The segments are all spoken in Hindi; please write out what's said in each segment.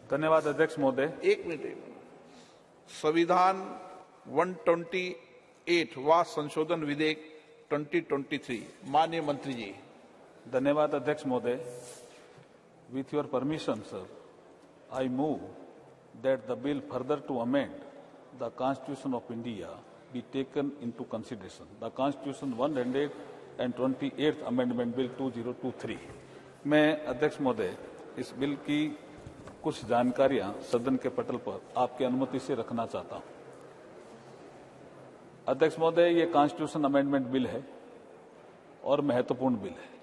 धन्यवाद अध्यक्ष महोदय। एक मिनट। संविधान 128 व संशोधन विधेयक 2023, माननीय मंत्री जी। धन्यवाद अध्यक्ष महोदय। With your permission, sir, I move that the bill further to amend the Constitution of India be taken into consideration. The Constitution 128th Amendment Bill 2023। मैं अध्यक्ष महोदय इस बिल की कुछ जानकारियां सदन के पटल पर आपकी अनुमति से रखना चाहता हूं। अध्यक्ष महोदय, ये कॉन्स्टिट्यूशन अमेंडमेंट बिल है और महत्वपूर्ण बिल है।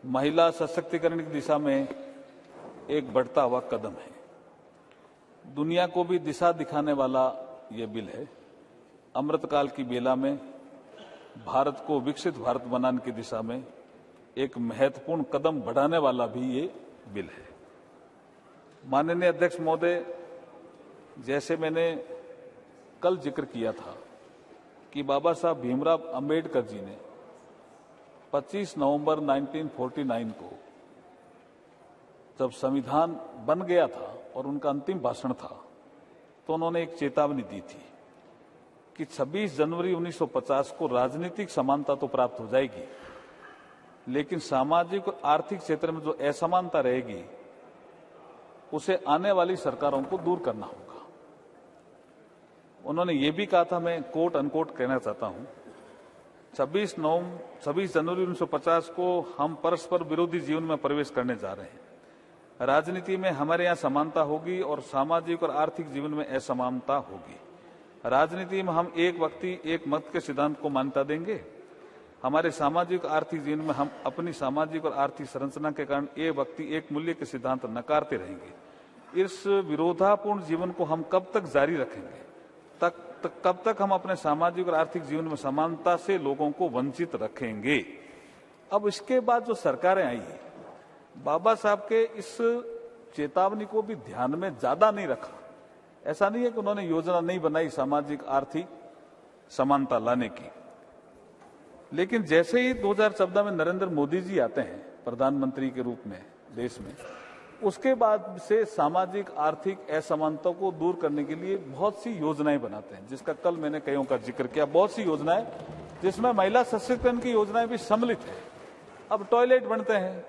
महिला सशक्तिकरण की दिशा में एक बढ़ता हुआ कदम है। दुनिया को भी दिशा दिखाने वाला ये बिल है। अमृतकाल की बेला में भारत को विकसित भारत बनाने की दिशा में एक महत्वपूर्ण कदम बढ़ाने वाला भी ये बिल है। माननीय अध्यक्ष महोदय, जैसे मैंने कल जिक्र किया था कि बाबा साहब भीमराव अंबेडकर जी ने 25 नवंबर 1949 को जब संविधान बन गया था और उनका अंतिम भाषण था तो उन्होंने एक चेतावनी दी थी कि 26 जनवरी 1950 को राजनीतिक समानता तो प्राप्त हो जाएगी, लेकिन सामाजिक और आर्थिक क्षेत्र में जो असमानता रहेगी उसे आने वाली सरकारों को दूर करना होगा। उन्होंने ये भी कहा था, मैं कोट अनकोट कहना चाहता हूं, 26 जनवरी 1950 को हम परस्पर विरोधी जीवन में प्रवेश करने जा रहे हैं। राजनीति में हमारे यहाँ समानता होगी और सामाजिक और आर्थिक जीवन में असमानता होगी। राजनीति में हम एक व्यक्ति एक मत के सिद्धांत को मान्यता देंगे। हमारे सामाजिक आर्थिक जीवन में हम अपनी सामाजिक और आर्थिक संरचना के कारण एक व्यक्ति एक मूल्य के सिद्धांत नकारते रहेंगे। इस विरोधापूर्ण जीवन को हम कब तक जारी रखेंगे? कब तक हम अपने सामाजिक और आर्थिक जीवन में समानता से लोगों को वंचित रखेंगे? अब इसके बाद जो सरकारें आई, बाबा साहब के इस चेतावनी को भी ध्यान में ज्यादा नहीं रखा। ऐसा नहीं है कि उन्होंने योजना नहीं बनाई सामाजिक आर्थिक समानता लाने की, लेकिन जैसे ही 2014 में नरेंद्र मोदी जी आते हैं प्रधानमंत्री के रूप में देश में, उसके बाद से सामाजिक आर्थिक असमानता को दूर करने के लिए बहुत सी योजनाएं बनाते हैं, जिसका कल मैंने कईयों का जिक्र किया। बहुत सी योजनाएं जिसमें महिला सशक्तिकरण की योजनाएं भी सम्मिलित है। अब टॉयलेट बनते हैं,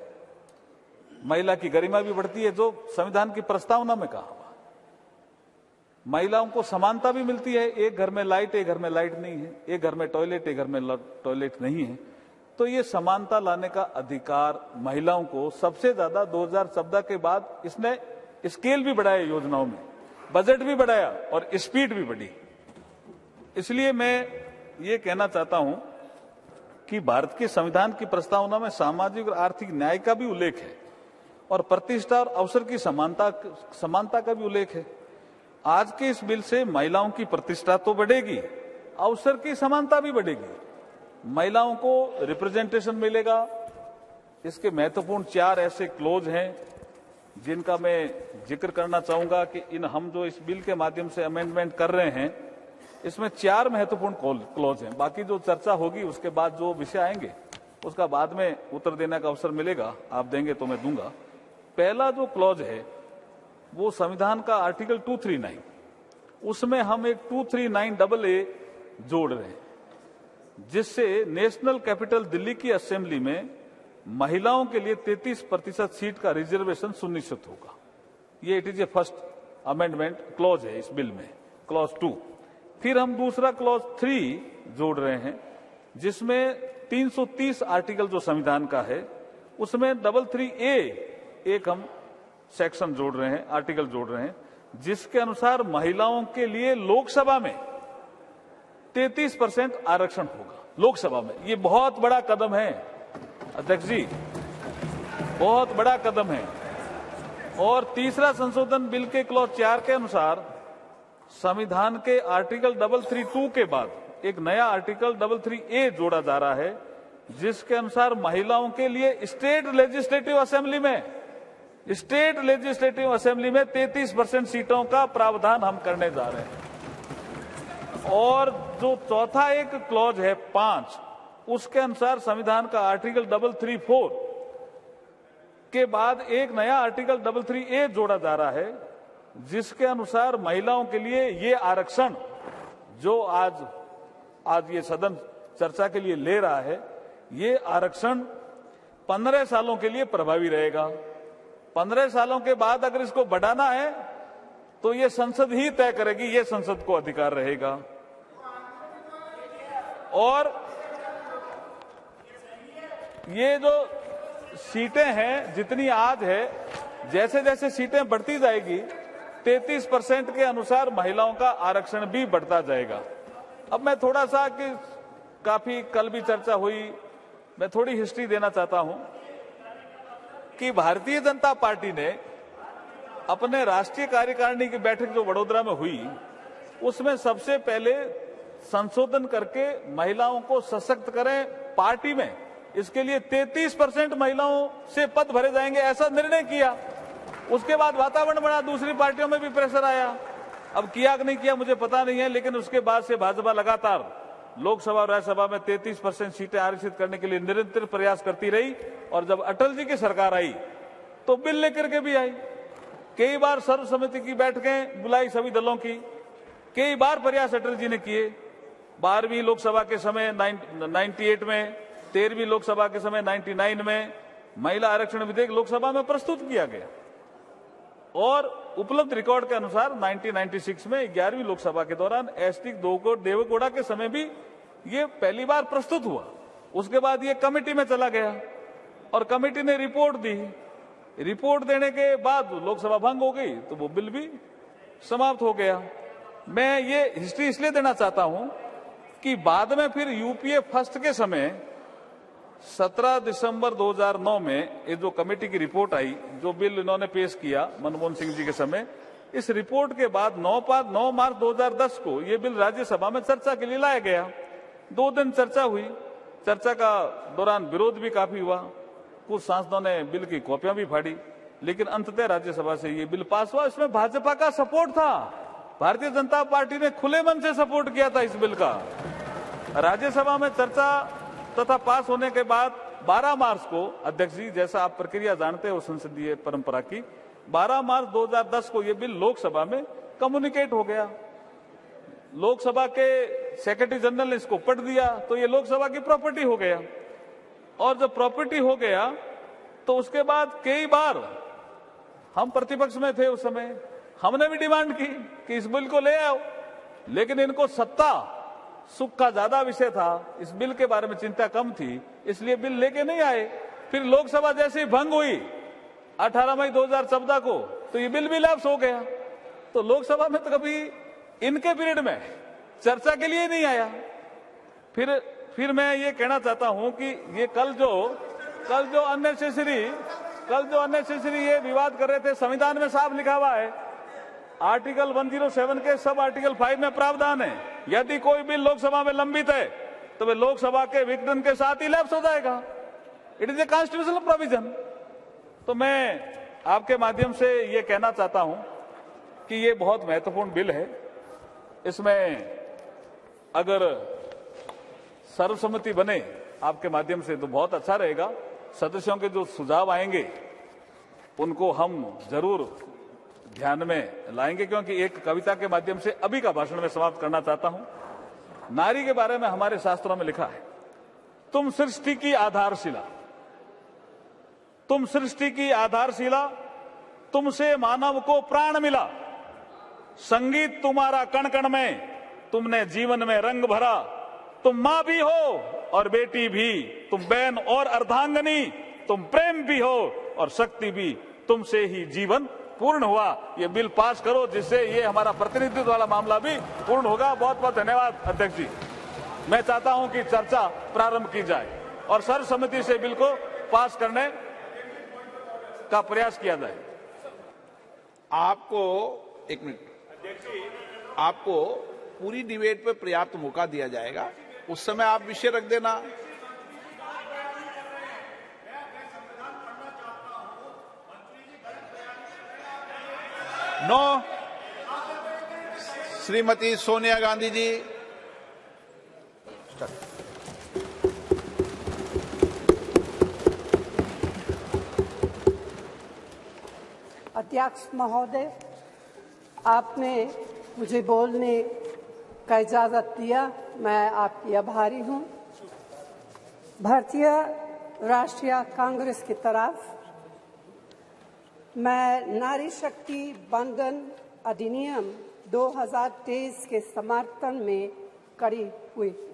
महिला की गरिमा भी बढ़ती है, जो संविधान की प्रस्तावना में कहा हुआ। महिलाओं को समानता भी मिलती है, एक घर में लाइट, एक घर में लाइट नहीं है, एक घर में टॉयलेट, एक घर में टॉयलेट नहीं है। तो ये समानता लाने का अधिकार महिलाओं को सबसे ज्यादा 2014 के बाद इसने स्केल भी बढ़ाया, योजनाओं में बजट भी बढ़ाया और स्पीड भी बढ़ी। इसलिए मैं ये कहना चाहता हूं कि भारत के संविधान की प्रस्तावना में सामाजिक और आर्थिक न्याय का भी उल्लेख है और प्रतिष्ठा और अवसर की समानता का भी उल्लेख है। आज के इस बिल से महिलाओं की प्रतिष्ठा तो बढ़ेगी, अवसर की समानता भी बढ़ेगी, महिलाओं को रिप्रेजेंटेशन मिलेगा। इसके महत्वपूर्ण 4 ऐसे क्लोज हैं जिनका मैं जिक्र करना चाहूंगा कि हम जो इस बिल के माध्यम से अमेंडमेंट कर रहे हैं, इसमें 4 महत्वपूर्ण क्लोज हैं। बाकी जो चर्चा होगी उसके बाद जो विषय आएंगे उसका बाद में उत्तर देने का अवसर मिलेगा, आप देंगे तो मैं दूंगा। पहला जो क्लॉज है वो संविधान का आर्टिकल 239, उसमें हम एक 239AA जोड़ रहे हैं, जिससे नेशनल कैपिटल दिल्ली की असेंबली में महिलाओं के लिए 33% सीट का रिजर्वेशन सुनिश्चित होगा। ये it is a first amendment clause है इस बिल में, क्लॉज 2। फिर हम दूसरा क्लॉज 3 जोड़ रहे हैं, जिसमें 330 आर्टिकल जो संविधान का है उसमें 33A एक हम सेक्शन जोड़ रहे हैं, आर्टिकल जोड़ रहे हैं, जिसके अनुसार महिलाओं के लिए लोकसभा में 33% आरक्षण होगा। लोकसभा में ये बहुत बड़ा कदम है अध्यक्ष जी, बहुत बड़ा कदम है। और तीसरा संशोधन बिल के क्लॉज 4 के अनुसार संविधान के आर्टिकल 332 के बाद एक नया आर्टिकल 33A जोड़ा जा रहा है, जिसके अनुसार महिलाओं के लिए स्टेट लेजिस्लेटिव असेंबली में 33% सीटों का प्रावधान हम करने जा रहे हैं। और जो चौथा एक क्लॉज है 5, उसके अनुसार संविधान का आर्टिकल 334 के बाद एक नया आर्टिकल 33A जोड़ा जा रहा है, जिसके अनुसार महिलाओं के लिए ये आरक्षण जो आज ये सदन चर्चा के लिए ले रहा है, ये आरक्षण 15 सालों के लिए प्रभावी रहेगा। 15 सालों के बाद अगर इसको बढ़ाना है तो ये संसद ही तय करेगी, ये संसद को अधिकार रहेगा। और ये जो सीटें हैं जितनी आज है, जैसे जैसे सीटें बढ़ती जाएगी 33% के अनुसार महिलाओं का आरक्षण भी बढ़ता जाएगा। अब मैं थोड़ा सा कि काफी कल भी चर्चा हुई, मैं थोड़ी हिस्ट्री देना चाहता हूं कि भारतीय जनता पार्टी ने अपने राष्ट्रीय कार्यकारिणी की बैठक जो वडोदरा में हुई, उसमें सबसे पहले संशोधन करके महिलाओं को सशक्त करें पार्टी में, इसके लिए 33% महिलाओं से पद भरे जाएंगे, ऐसा निर्णय किया। उसके बाद वातावरण बना, दूसरी पार्टियों में भी प्रेशर आया। अब किया कि नहीं किया मुझे पता नहीं है, लेकिन उसके बाद से भाजपा लगातार लोकसभा और राज्यसभा में 33% सीटें आरक्षित करने के लिए निरंतर प्रयास करती रही। और जब अटल जी की सरकार आई तो बिल लेकर के भी आई। कई बार सर्वसम्मति की बैठकें बुलाई सभी दलों की, कई बार प्रयास अटल जी ने किए। 12वीं लोकसभा के समय 98 में, 13वीं लोकसभा के समय 99 में महिला आरक्षण विधेयक लोकसभा में प्रस्तुत किया गया। और उपलब्ध रिकॉर्ड के अनुसार 1996 में 11वीं लोकसभा के दौरान एसटी देवेगौड़ा के समय भी ये पहली बार प्रस्तुत हुआ। उसके बाद ये कमेटी में चला गया और कमेटी ने रिपोर्ट दी। रिपोर्ट देने के बाद लोकसभा भंग हो गई तो वो बिल भी समाप्त हो गया। मैं ये हिस्ट्री इसलिए देना चाहता हूं कि बाद में फिर यूपीए फर्स्ट के समय 17 दिसंबर 2009 में ये जो कमेटी की रिपोर्ट आई, जो बिल इन्होंने पेश किया मनमोहन सिंह जी के समय, इस रिपोर्ट के बाद 9 मार्च 2010 को ये बिल राज्यसभा में चर्चा के लिए लाया गया। 2 दिन चर्चा हुई। चर्चा का दौरान विरोध भी काफी हुआ, कुछ सांसदों ने बिल की कॉपियां भी फाड़ी, लेकिन अंततः राज्यसभा से ये बिल पास हुआ। इसमें भाजपा का सपोर्ट था, भारतीय जनता पार्टी ने खुले मन से सपोर्ट किया था इस बिल का। राज्यसभा में चर्चा तथा पास होने के बाद 12 मार्च को अध्यक्ष जी, जैसा आप प्रक्रिया जानते हो संसदीय परंपरा की, 12 मार्च 2010 को यह बिल लोकसभा में कम्युनिकेट हो गया। लोकसभा के सेक्रेटरी जनरल ने इसको पढ़ दिया तो ये लोकसभा की प्रॉपर्टी हो गया। और जब प्रॉपर्टी हो गया तो उसके बाद कई बार हम प्रतिपक्ष में थे उस समय, हमने भी डिमांड की कि इस बिल को ले आओ, लेकिन इनको सत्ता सुख का ज्यादा विषय था, इस बिल के बारे में चिंता कम थी, इसलिए बिल लेके नहीं आए। फिर लोकसभा जैसे ही भंग हुई 18 मई 2014 को तो ये बिल भी लैप्स हो गया। तो लोकसभा में तो कभी इनके पीरियड में चर्चा के लिए नहीं आया। फिर मैं ये कहना चाहता हूं कि ये कल जो अननेसेसरी ये विवाद कर रहे थे, संविधान में साफ लिखा हुआ है, आर्टिकल 107 के सब आर्टिकल 5 में प्रावधान है, यदि कोई बिल लोकसभा में लंबित है तो वे लोकसभा के विघटन के साथ ही लैप्स हो जाएगा। It is a constitutional provision. तो मैं आपके माध्यम से ये कहना चाहता हूं कि ये बहुत महत्वपूर्ण बिल है। इसमें अगर सर्वसम्मति बने आपके माध्यम से तो बहुत अच्छा रहेगा। सदस्यों के जो सुझाव आएंगे उनको हम जरूर ध्यान में लाएंगे, क्योंकि एक कविता के माध्यम से अभी का भाषण में समाप्त करना चाहता हूं। नारी के बारे में हमारे शास्त्रों में लिखा है, तुम सृष्टि की आधारशिला, तुम सृष्टि की आधारशिला, तुमसे मानव को प्राण मिला, संगीत तुम्हारा कण कण में, तुमने जीवन में रंग भरा, तुम मां भी हो और बेटी भी, तुम बहन और अर्धांगनी, तुम प्रेम भी हो और शक्ति भी, तुमसे ही जीवन पूर्ण हुआ। ये बिल पास करो जिससे ये हमारा प्रतिनिधित्व वाला मामला भी पूर्ण होगा। बहुत बहुत धन्यवाद अध्यक्ष जी। मैं चाहता हूं कि चर्चा प्रारंभ की जाए और सर्वसम्मति से बिल को पास करने का प्रयास किया जाए। आपको एक मिनट, आपको पूरी डिबेट पे पर्याप्त मौका दिया जाएगा, उस समय आप विषय रख देना। नो, श्रीमती सोनिया गांधी जी। अध्यक्ष महोदय, आपने मुझे बोलने का इजाज़त दिया, मैं आपकी आभारी हूँ। भारतीय राष्ट्रीय कांग्रेस की तरफ मैं नारी शक्ति बंधन अधिनियम 2023 के समर्थन में खड़ी हुई हूँ।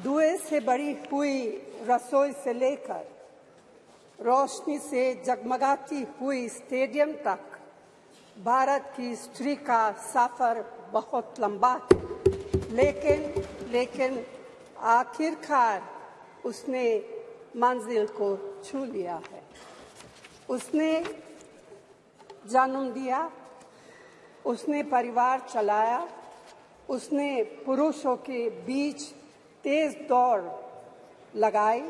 धुएं से भरी हुई रसोई से लेकर रोशनी से जगमगाती हुई स्टेडियम तक भारत की स्त्री का सफर बहुत लंबा है, लेकिन आखिरकार उसने मंजिल को छू लिया है। उसने जन्म दिया, उसने परिवार चलाया, उसने पुरुषों के बीच तेज दौड़ लगाई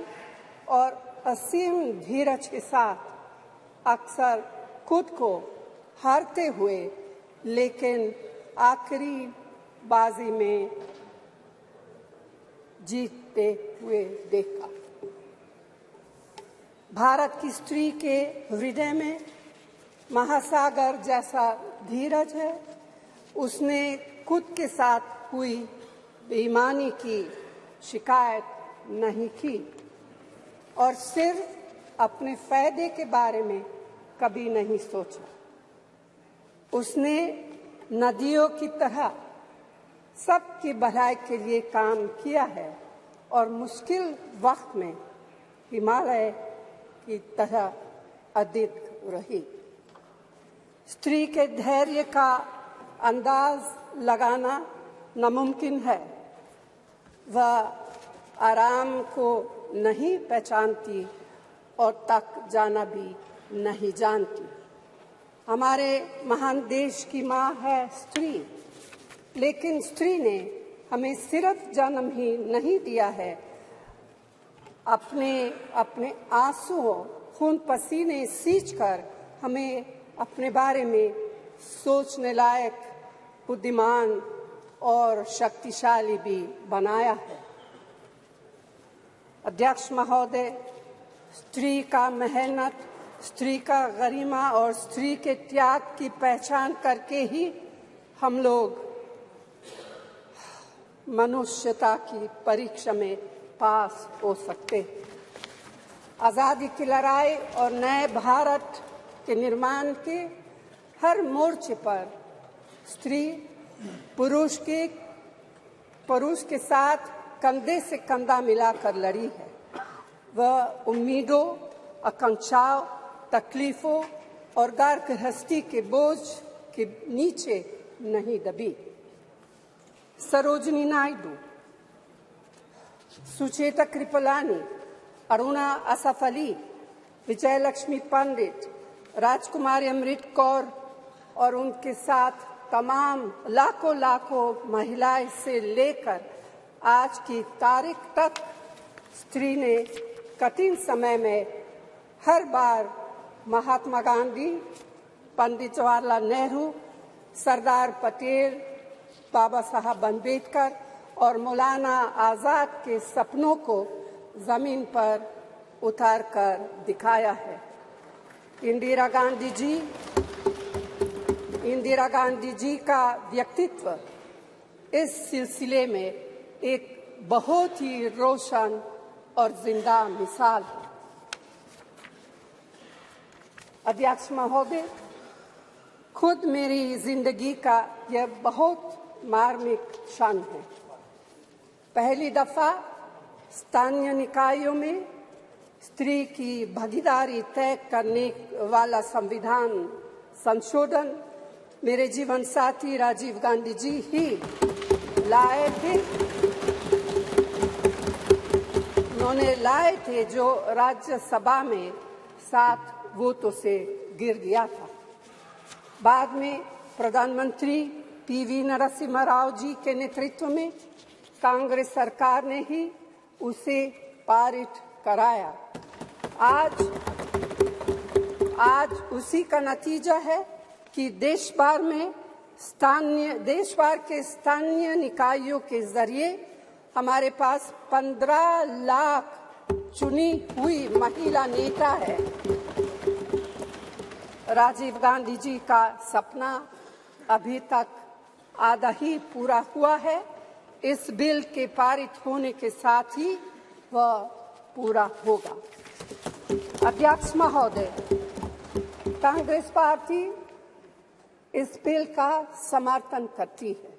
और असीम धीरज के साथ अक्सर खुद को हारते हुए लेकिन आखिरी बाजी में जीतते हुए देखा। भारत की स्त्री के हृदय में महासागर जैसा धीरज है। उसने खुद के साथ हुई बेईमानी की शिकायत नहीं की और सिर्फ अपने फायदे के बारे में कभी नहीं सोचा। उसने नदियों की तरह सबकी भलाई के लिए काम किया है और मुश्किल वक्त में हिमालय की तरह अडिग रही। स्त्री के धैर्य का अंदाज लगाना नामुमकिन है। वह आराम को नहीं पहचानती और तक जाना भी नहीं जानती। हमारे महान देश की माँ है स्त्री, लेकिन स्त्री ने हमें सिर्फ जन्म ही नहीं दिया है, अपने आंसुओं खून पसीने सींचकर हमें अपने बारे में सोचने लायक, बुद्धिमान और शक्तिशाली भी बनाया है। अध्यक्ष महोदय, स्त्री का मेहनत, स्त्री का गरिमा और स्त्री के त्याग की पहचान करके ही हम लोग मनुष्यता की परीक्षा में पास हो सकते हैं। आज़ादी की लड़ाई और नए भारत के निर्माण के हर मोर्चे पर स्त्री पुरुष के साथ कंधे से कंधा मिलाकर लड़ी है। वह उम्मीदों, आकांक्षाओं, तकलीफों और घर गृहस्थी के बोझ के नीचे नहीं दबी। सरोजिनी नायडू, सुचेता कृपलानी, अरुणा असफ अली, विजयलक्ष्मी पंडित, राजकुमारी अमृत कौर और उनके साथ तमाम लाखों महिलाएं से लेकर आज की तारीख तक स्त्री ने कठिन समय में हर बार महात्मा गांधी, पंडित जवाहरलाल नेहरू, सरदार पटेल, बाबा साहब अम्बेडकर और मौलाना आज़ाद के सपनों को जमीन पर उतार कर दिखाया है। इंदिरा गांधी जी का व्यक्तित्व इस सिलसिले में एक बहुत ही रोशन और जिंदा मिसाल है। अध्यक्ष महोदय, खुद मेरी जिंदगी का यह बहुत मार्मिक क्षण है। पहली दफा स्थानीय निकायों में स्त्री की भागीदारी तय करने वाला संविधान संशोधन मेरे जीवन साथी राजीव गांधी जी ही लाए थे। उन्होंने लाए थे जो राज्यसभा में 7 वोटों से गिर गया था। बाद में प्रधानमंत्री पीवी नरसिम्हा राव जी के नेतृत्व में कांग्रेस सरकार ने ही उसे पारित कराया। आज उसी का नतीजा है कि देश भर के स्थानीय निकायों के जरिए हमारे पास 15 लाख चुनी हुई महिला नेता है। राजीव गांधी जी का सपना अभी तक आधा ही पूरा हुआ है। इस बिल के पारित होने के साथ ही वह पूरा होगा। अध्यक्ष महोदय, कांग्रेस पार्टी इस बिल का समर्थन करती है।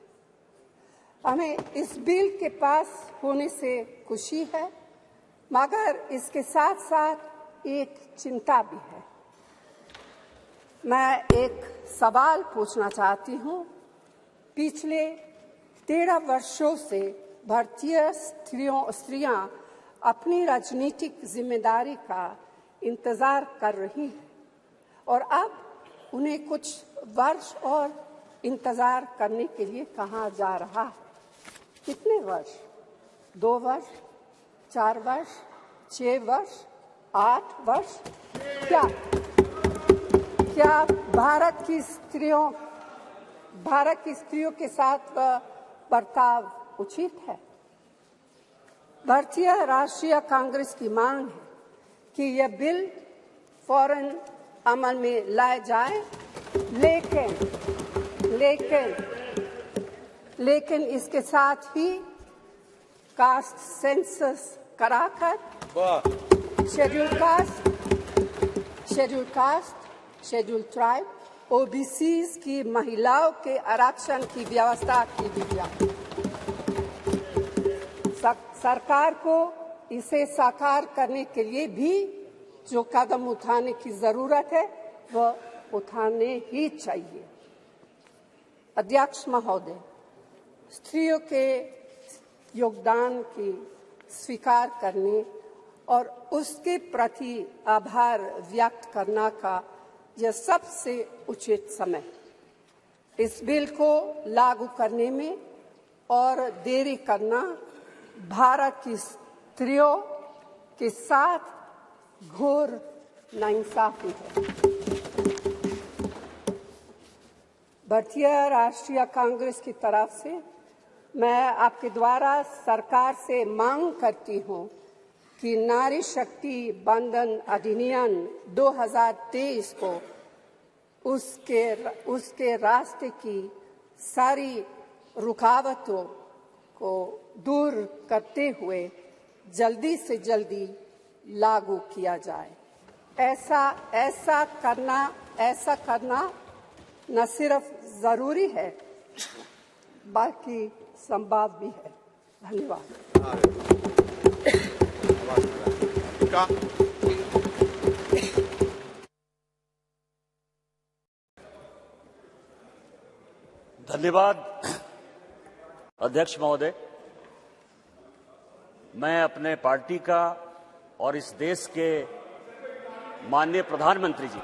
हमें इस बिल के पास होने से खुशी है, मगर इसके साथ साथ एक चिंता भी है। मैं एक सवाल पूछना चाहती हूँ। पिछले 13 वर्षों से भारतीय स्त्रियां अपनी राजनीतिक जिम्मेदारी का इंतजार कर रही हैं और अब उन्हें कुछ वर्ष और इंतजार करने के लिए कहा जा रहा है। कितने वर्ष? 2 वर्ष, 4 वर्ष, 6 वर्ष, 8 वर्ष? क्या भारत की स्त्रियों के साथ बर्ताव उचित है? भारतीय राष्ट्रीय कांग्रेस की मांग है कि यह बिल फौरन अमल में लाया जाए, लेकिन इसके साथ ही कास्ट सेंसस कराकर शेड्यूल ट्राइब, ओबीसीज की महिलाओं के आरक्षण की व्यवस्था की भी जाए। सरकार को इसे साकार करने के लिए भी जो कदम उठाने की जरूरत है वह उठाने ही चाहिए। अध्यक्ष महोदय, स्त्रियों के योगदान की स्वीकार करने और उसके प्रति आभार व्यक्त करना का यह सबसे उचित समय। इस बिल को लागू करने में और देरी करना भारत की स्त्रियों के साथ घोर नाइंसाफी है। भारतीय राष्ट्रीय कांग्रेस की तरफ से मैं आपके द्वारा सरकार से मांग करती हूं कि नारी शक्ति बंधन अधिनियम 2023 को उसके रास्ते की सारी रुकावटों को दूर करते हुए जल्दी से जल्दी लागू किया जाए। ऐसा करना न सिर्फ जरूरी है बल्कि संभव भी है। धन्यवाद। धन्यवाद अध्यक्ष महोदय। मैं अपने पार्टी का और इस देश के माननीय प्रधानमंत्री जी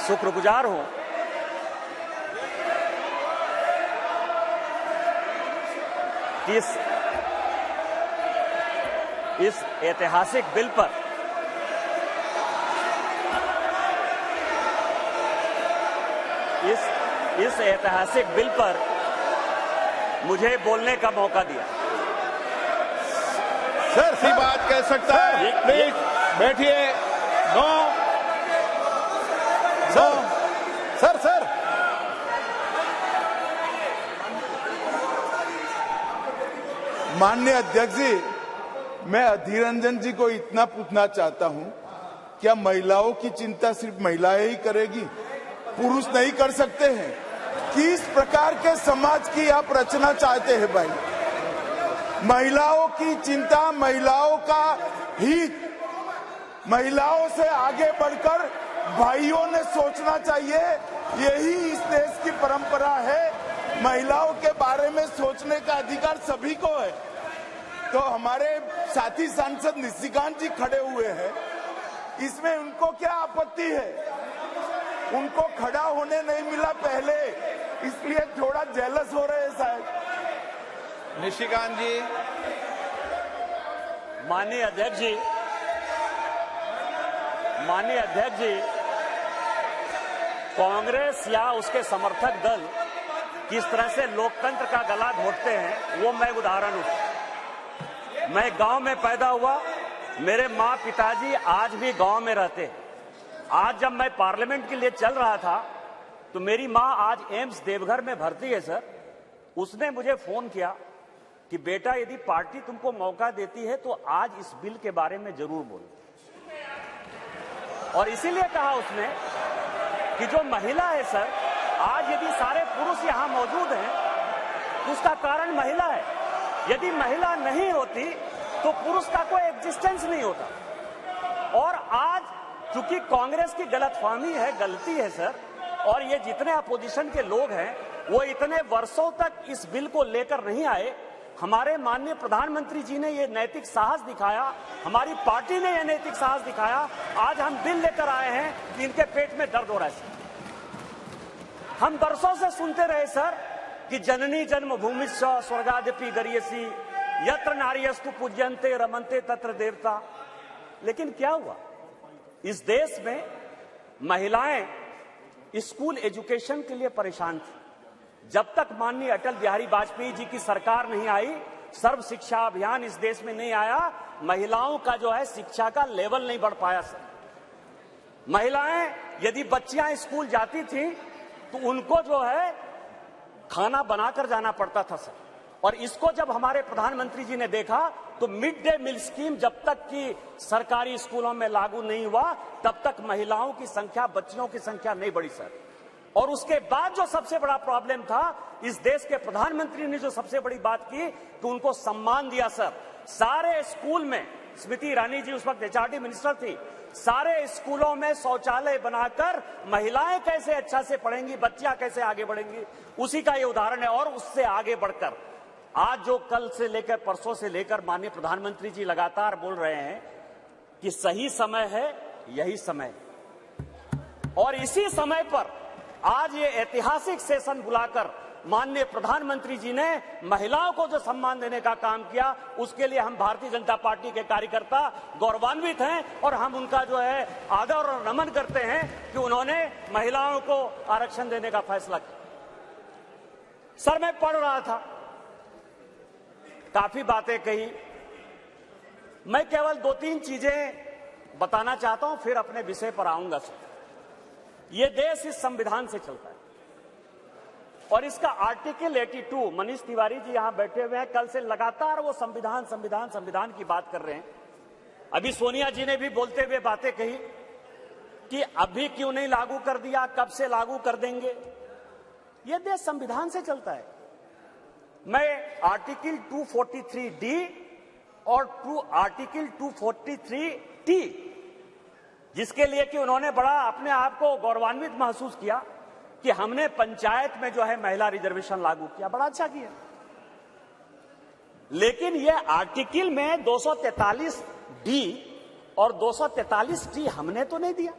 शुक्रगुजार हूं कि इस ऐतिहासिक बिल पर इस ऐतिहासिक बिल पर मुझे बोलने का मौका दिया। सर सी बात कह सकता है, प्लीज बैठिए। नो सर माननीय अध्यक्ष जी, मैं अधीर रंजन जी को इतना पूछना चाहता हूं, क्या महिलाओं की चिंता सिर्फ महिलाएं ही करेगी, पुरुष नहीं कर सकते हैं? किस प्रकार के समाज की आप रचना चाहते हैं भाई? महिलाओं की चिंता, महिलाओं का हित, महिलाओं से आगे बढ़कर भाइयों ने सोचना चाहिए। यही इस देश की परंपरा है। महिलाओं के बारे में सोचने का अधिकार सभी को है। तो हमारे साथी सांसद निशिकांत जी खड़े हुए हैं, इसमें उनको क्या आपत्ति है? उनको खड़ा होने नहीं मिला पहले, इसलिए थोड़ा जेलस हो रहे हैं शायद। निशिकांत जी। माननीय अध्यक्ष जी, कांग्रेस या उसके समर्थक दल किस तरह से लोकतंत्र का गला घोटते हैं वो मैं उदाहरण हूं। मैं गांव में पैदा हुआ, मेरे माँ पिताजी आज भी गांव में रहते हैं। आज जब मैं पार्लियामेंट के लिए चल रहा था तो मेरी माँ आज एम्स देवघर में भर्ती है सर। उसने मुझे फोन किया कि बेटा यदि पार्टी तुमको मौका देती है तो आज इस बिल के बारे में जरूर बोलो। और इसीलिए कहा उसने कि जो महिला है सर, आज यदि सारे पुरुष यहां मौजूद हैं उसका कारण महिला है। यदि महिला नहीं होती तो पुरुष का कोई एग्जिस्टेंस नहीं होता। और आज चूंकि कांग्रेस की गलतफहमी है, गलती है सर, और ये जितने अपोजिशन के लोग हैं वो इतने वर्षों तक इस बिल को लेकर नहीं आए। हमारे माननीय प्रधानमंत्री जी ने ये नैतिक साहस दिखाया, हमारी पार्टी ने ये नैतिक साहस दिखाया। आज हम बिल लेकर आए हैं कि इनके पेट में दर्द हो रहा है सर। हम वर्षों से सुनते रहे सर कि जननी जन्मभूमिश्च स्वर्गादपि गरीयसी यत्र नार्यस्तु पूज्यन्ते रमन्ते तत्र देवता। लेकिन क्या हुआ? इस देश में महिलाएं स्कूल एजुकेशन के लिए परेशान थी। जब तक माननीय अटल बिहारी वाजपेयी जी की सरकार नहीं आई, सर्व शिक्षा अभियान इस देश में नहीं आया, महिलाओं का जो है शिक्षा का लेवल नहीं बढ़ पाया सर। महिलाएं यदि बच्चियां स्कूल जाती थी तो उनको जो है खाना बनाकर जाना पड़ता था सर। और इसको जब हमारे प्रधानमंत्री जी ने देखा तो मिड डे मील स्कीम जब तक कि सरकारी स्कूलों में लागू नहीं हुआ तब तक महिलाओं की संख्या, बच्चियों की संख्या नहीं बढ़ी सर। और उसके बाद जो सबसे बड़ा प्रॉब्लम था, इस देश के प्रधानमंत्री ने जो सबसे बड़ी बात की कि उनको सम्मान दिया सर। सारे स्कूल में, स्मृति ईरानी जी उस वक्त एचआरडी मिनिस्टर थी, सारे स्कूलों में शौचालय बनाकर महिलाएं कैसे अच्छा से पढ़ेंगी, बच्चियां कैसे आगे बढ़ेंगी, उसी का ये उदाहरण है। और उससे आगे बढ़कर आज जो कल से लेकर परसों से लेकर माननीय प्रधानमंत्री जी लगातार बोल रहे हैं कि सही समय है, यही समय है। और इसी समय पर आज ये ऐतिहासिक सेशन बुलाकर माननीय प्रधानमंत्री जी ने महिलाओं को जो सम्मान देने का काम किया, उसके लिए हम भारतीय जनता पार्टी के कार्यकर्ता गौरवान्वित हैं। और हम उनका जो है आदर और नमन करते हैं कि उन्होंने महिलाओं को आरक्षण देने का फैसला किया। सर, मैं पढ़ रहा था, काफी बातें कही, मैं केवल 2-3 चीजें बताना चाहता हूं, फिर अपने विषय पर आऊंगा सर। ये देश इस संविधान से चलता है और इसका आर्टिकल 82, मनीष तिवारी जी यहां बैठे हुए हैं, कल से लगातार वो संविधान संविधान संविधान की बात कर रहे हैं। अभी सोनिया जी ने भी बोलते हुए बातें कही कि अभी क्यों नहीं लागू कर दिया, कब से लागू कर देंगे। ये देश संविधान से चलता है। मैं आर्टिकल 243D और आर्टिकल 243T, जिसके लिए कि उन्होंने बड़ा अपने आप को गौरवान्वित महसूस किया कि हमने पंचायत में जो है महिला रिजर्वेशन लागू किया, बड़ा अच्छा किया। लेकिन ये आर्टिकल में 243D और 243T हमने तो नहीं दिया।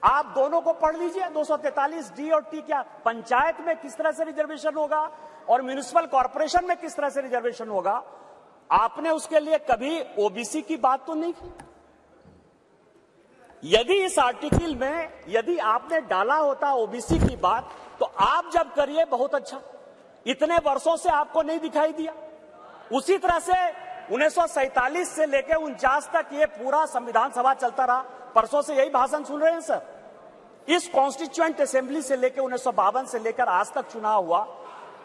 आप दोनों को पढ़ लीजिए, 243D और T क्या पंचायत में किस तरह से रिजर्वेशन होगा और म्युनिसिपल कॉर्पोरेशन में किस तरह से रिजर्वेशन होगा। आपने उसके लिए कभी ओबीसी की बात तो नहीं की। यदि इस आर्टिकल में यदि आपने डाला होता ओबीसी की बात, तो आप जब करिए बहुत अच्छा। इतने वर्षों से आपको नहीं दिखाई दिया। उसी तरह से 1947 से लेकर 49 तक ये पूरा संविधान सभा चलता रहा। परसों से यही भाषण सुन रहे हैं सर। इस कॉन्स्टिट्यूएंट असेंबली से लेकर 1952 से लेकर आज तक चुनाव हुआ,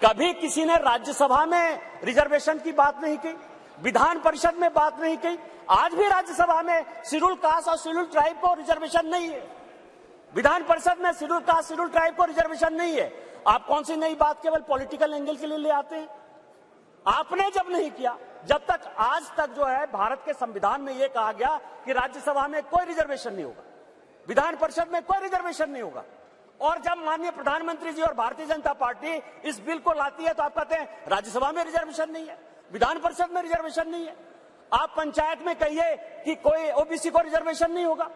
कभी किसी ने राज्यसभा में रिजर्वेशन की बात नहीं की, विधान परिषद में बात नहीं की। आज भी राज्यसभा में शेड्यूल कास्ट और शेड्यूल ट्राइब को रिजर्वेशन नहीं है, विधान परिषद में शेड्यूल कास्ट शेड्यूल ट्राइब को रिजर्वेशन नहीं है। आप कौन सी नई बात केवल पॉलिटिकल एंगल के लिए ले आते हैं? आपने जब नहीं किया, जब तक आज तक जो है भारत के संविधान में यह कहा गया कि राज्यसभा में कोई रिजर्वेशन नहीं होगा, विधान परिषद में कोई रिजर्वेशन नहीं होगा। और जब माननीय प्रधानमंत्री जी और भारतीय जनता पार्टी इस बिल को लाती है तो आप कहते हैं राज्यसभा में रिजर्वेशन नहीं है, विधान परिषद में रिजर्वेशन नहीं है। आप पंचायत में कहिए कि कोई ओबीसी को रिजर्वेशन नहीं होगा,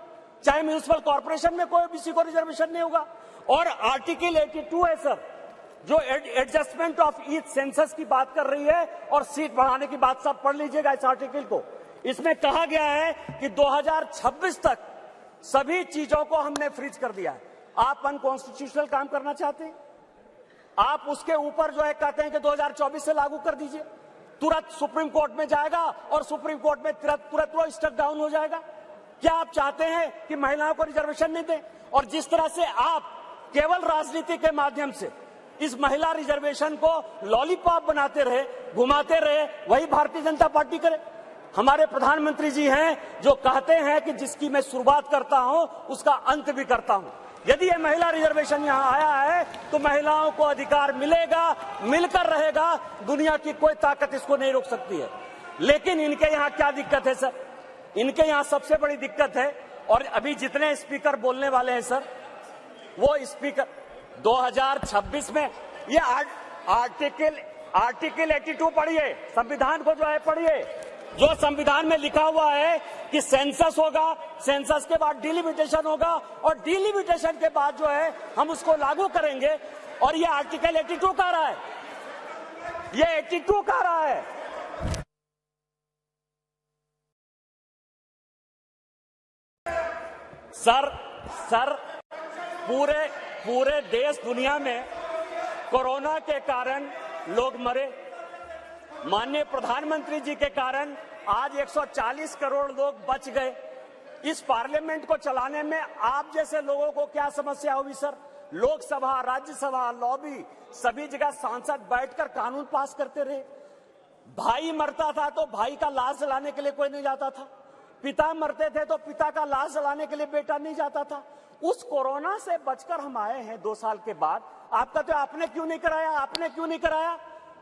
चाहे म्युनिसिपल कॉर्पोरेशन में कोई ओबीसी को रिजर्वेशन नहीं होगा। और आर्टिकल 82 है सर, जो एडजस्टमेंट ऑफ ईच सेंसस की बात कर रही है और सीट बढ़ाने की बात, सब पढ़ लीजिएगा इस आर्टिकल को। इसमें कहा गया है कि 2026 तक सभी चीजों को हमने फ्रीज कर दिया है। आप अनकॉन्स्टिट्यूशनल काम करना चाहते हैं, आप उसके ऊपर जो है कहते हैं कि 2024 से लागू कर दीजिए। तुरंत सुप्रीम कोर्ट में जाएगा और सुप्रीम कोर्ट में तुरंत वो स्टक डाउन हो जाएगा? क्या आप चाहते हैं कि महिलाओं को रिजर्वेशन नहीं दें? और जिस तरह से आप केवल राजनीति के माध्यम से इस महिला रिजर्वेशन को लॉलीपॉप बनाते रहे, घुमाते रहे, वही भारतीय जनता पार्टी करे। हमारे प्रधानमंत्री जी हैं जो कहते हैं कि जिसकी मैं शुरुआत करता हूं उसका अंत भी करता हूं। यदि ये महिला रिजर्वेशन यहाँ आया है तो महिलाओं को अधिकार मिलेगा, मिलकर रहेगा, दुनिया की कोई ताकत इसको नहीं रोक सकती है। लेकिन इनके यहाँ क्या दिक्कत है सर? इनके यहाँ सबसे बड़ी दिक्कत है, और अभी जितने स्पीकर बोलने वाले हैं सर, वो स्पीकर 2026 में ये आर्टिकल 82 पढ़िए, संविधान को जो है पढ़िए, जो संविधान में लिखा हुआ है कि सेंसस होगा, सेंसस के बाद डिलिमिटेशन होगा, और डिलिमिटेशन के बाद जो है हम उसको लागू करेंगे। और ये आर्टिकल 82 कह रहा है, ये 82 कह रहा है। सर पूरे देश दुनिया में कोरोना के कारण लोग मरे, माननीय प्रधानमंत्री जी के कारण आज 140 करोड़ लोग बच गए। इस पार्लियामेंट को चलाने में आप जैसे लोगों को क्या समस्या हुई सर? लोकसभा, राज्यसभा, लॉबी, सभी जगह सांसद बैठकर कानून पास करते रहे। भाई मरता था तो भाई का लाश जलाने के लिए कोई नहीं जाता था, पिता मरते थे तो पिता का लाश जलाने के लिए बेटा नहीं जाता था। उस कोरोना से बचकर हम आए हैं 2 साल के बाद। आपका तो आपने क्यों नहीं कराया? आपने क्यों नहीं कराया?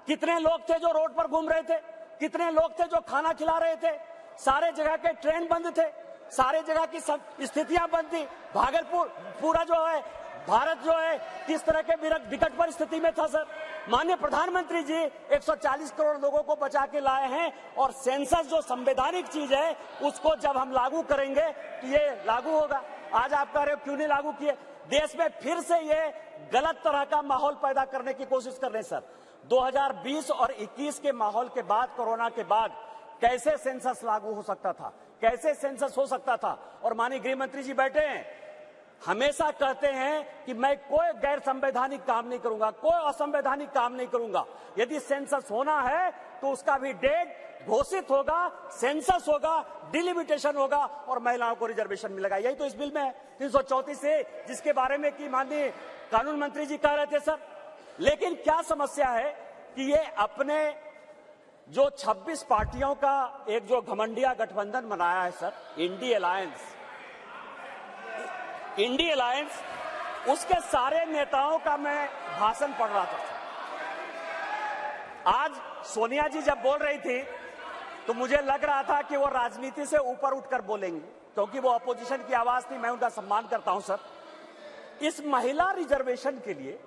कितने लोग थे जो रोड पर घूम रहे थे? कितने लोग थे जो खाना खिला रहे थे? सारे जगह के ट्रेन बंद थे, सारे जगह की स्थितियां बंद थी। भागलपुर पूरा जो है भारत जो है किस तरह के विकट परिस्थिति में था सर? माननीय प्रधानमंत्री जी 140 करोड़ लोगों को बचा के लाए हैं, और सेंसस जो संवैधानिक चीज है उसको जब हम लागू करेंगे तो ये लागू होगा। आज आप कह रहे हो क्यों नहीं लागू किए? देश में फिर से ये गलत तरह का माहौल पैदा करने की कोशिश कर रहे हैं सर। 2020 और 21 के माहौल के बाद, कोरोना के बाद कैसे सेंसस लागू हो सकता था? कैसे सेंसस हो सकता था? और माननीय गृह मंत्री जी बैठे हैं, हमेशा कहते हैं कि मैं कोई गैर संवैधानिक काम नहीं करूंगा, कोई असंवैधानिक काम नहीं करूंगा। यदि सेंसस होना है तो उसका भी डेट घोषित होगा, सेंसस होगा, डिलिमिटेशन होगा और महिलाओं को रिजर्वेशन मिलेगा। यही तो इस बिल में है 334 से, जिसके बारे में कि माननीय कानून मंत्री जी कह रहे थे सर। लेकिन क्या समस्या है कि ये अपने जो 26 पार्टियों का एक जो घमंडिया गठबंधन बनाया है सर, इंडी अलायंस, उसके सारे नेताओं का मैं भाषण पढ़ रहा था। आज सोनिया जी जब बोल रही थी तो मुझे लग रहा था कि वो राजनीति से ऊपर उठकर बोलेंगी, क्योंकि वो अपोजिशन की आवाज थी। मैं उनका सम्मान करता हूं सर। इस महिला रिजर्वेशन के लिए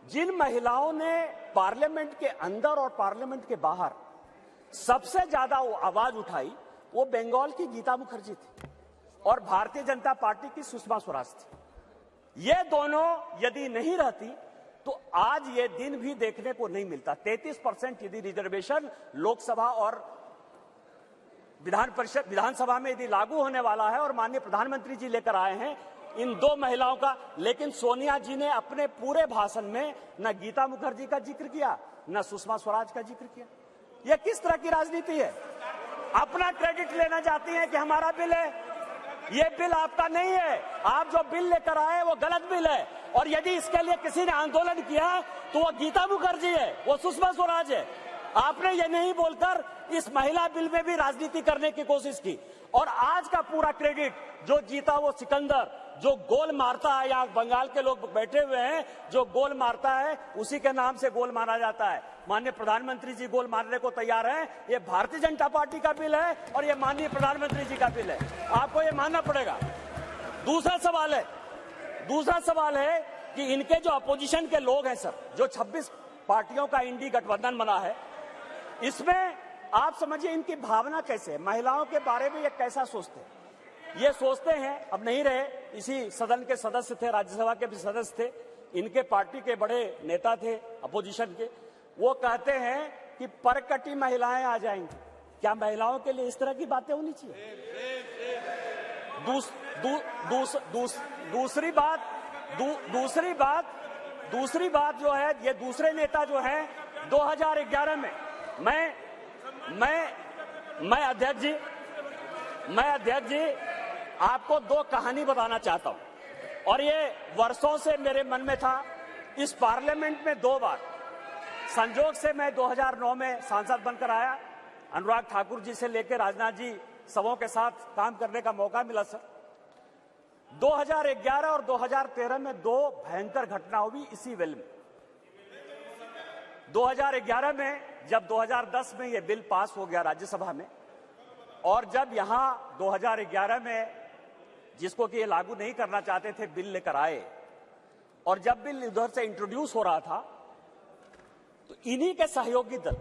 जिन महिलाओं ने पार्लियामेंट के अंदर और पार्लियामेंट के बाहर सबसे ज्यादा आवाज उठाई, वो बंगाल की गीता मुखर्जी थी और भारतीय जनता पार्टी की सुषमा स्वराज थी। ये दोनों यदि नहीं रहती तो आज ये दिन भी देखने को नहीं मिलता। 33% यदि रिजर्वेशन लोकसभा और विधानसभा में यदि लागू होने वाला है और माननीय प्रधानमंत्री जी लेकर आए हैं इन 2 महिलाओं का, लेकिन सोनिया जी ने अपने पूरे भाषण में न गीता मुखर्जी का जिक्र किया, न सुषमा स्वराज का जिक्र किया। यह किस तरह की राजनीति है? अपना क्रेडिट लेना चाहती हैं कि हमारा बिल है। ये बिल आपका नहीं है। आप जो बिल लेकर आए वो गलत बिल है, और यदि इसके लिए किसी ने आंदोलन किया तो वो गीता मुखर्जी है, वो सुषमा स्वराज है। आपने ये नहीं बोलकर इस महिला बिल में भी राजनीति करने की कोशिश की, और आज का पूरा क्रेडिट जो जीता वो सिकंदर, जो गोल मारता है, यहाँ बंगाल के लोग बैठे हुए हैं, जो गोल मारता है उसी के नाम से गोल मारा जाता है। माननीय प्रधानमंत्री जी गोल मारने को तैयार हैं। ये भारतीय जनता पार्टी का बिल है और ये माननीय प्रधानमंत्री जी का बिल है, आपको ये मानना पड़ेगा। दूसरा सवाल है कि इनके जो अपोजिशन के लोग हैं सर, जो 26 पार्टियों का इंडी गठबंधन बना है, इसमें आप समझिए इनकी भावना कैसे है, महिलाओं के बारे में ये कैसा सोचते हैं? ये सोचते हैं, अब नहीं रहे, इसी सदन के सदस्य थे, राज्यसभा के भी सदस्य थे, इनके पार्टी के बड़े नेता थे अपोजिशन के, वो कहते हैं कि परकटी महिलाएं आ जाएंगी। क्या महिलाओं के लिए इस तरह की बातें होनी चाहिए? दूसरी बात जो है, ये दूसरे नेता जो है 2011 में मैं अध्यक्ष जी आपको दो कहानी बताना चाहता हूं, और ये वर्षों से मेरे मन में था। इस पार्लियामेंट में 2 बार संजोग से मैं 2009 में सांसद बनकर आया। अनुराग ठाकुर जी से लेकर राजनाथ जी सबों के साथ काम करने का मौका मिला सर। 2011 और 2013 में 2 भयंकर घटना हुई इसी वेल में। 2011 में जब 2010 में ये बिल पास हो गया राज्यसभा में, और जब यहां 2011 में जिसको कि ये लागू नहीं करना चाहते थे बिल लेकर आए, और जब बिल उधर से इंट्रोड्यूस हो रहा था तो इन्हीं के सहयोगी दल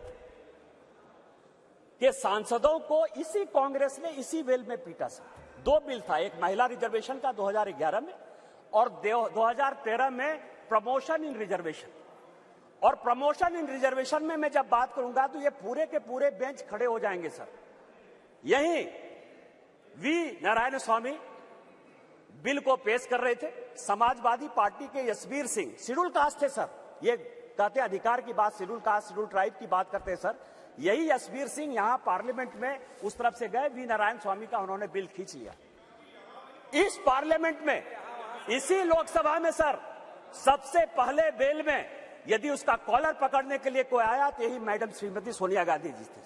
के सांसदों को इसी कांग्रेस ने इसी वेल में पीटा सर। 2 बिल था, एक महिला रिजर्वेशन का 2011 में, और 2013 में प्रमोशन इन रिजर्वेशन। और प्रमोशन इन रिजर्वेशन में मैं जब बात करूंगा तो ये पूरे के पूरे बेंच खड़े हो जाएंगे सर। यही वी नारायण स्वामी बिल को पेश कर रहे थे। समाजवादी पार्टी के यशवीर सिंह शेड्यूल कास्ट थे सर, ये कहते अधिकार की बात, शेड्यूल कास्ट शेड्यूल ट्राइब की बात करते हैं सर। यही यशवीर सिंह यहां पार्लियामेंट में उस तरफ से गए, वी नारायण स्वामी का उन्होंने बिल खींच लिया। इस पार्लियामेंट में इसी लोकसभा में सर सबसे पहले बिल में यदि उसका कॉलर पकड़ने के लिए कोई आया तो यही मैडम श्रीमती सोनिया गांधी जी थे,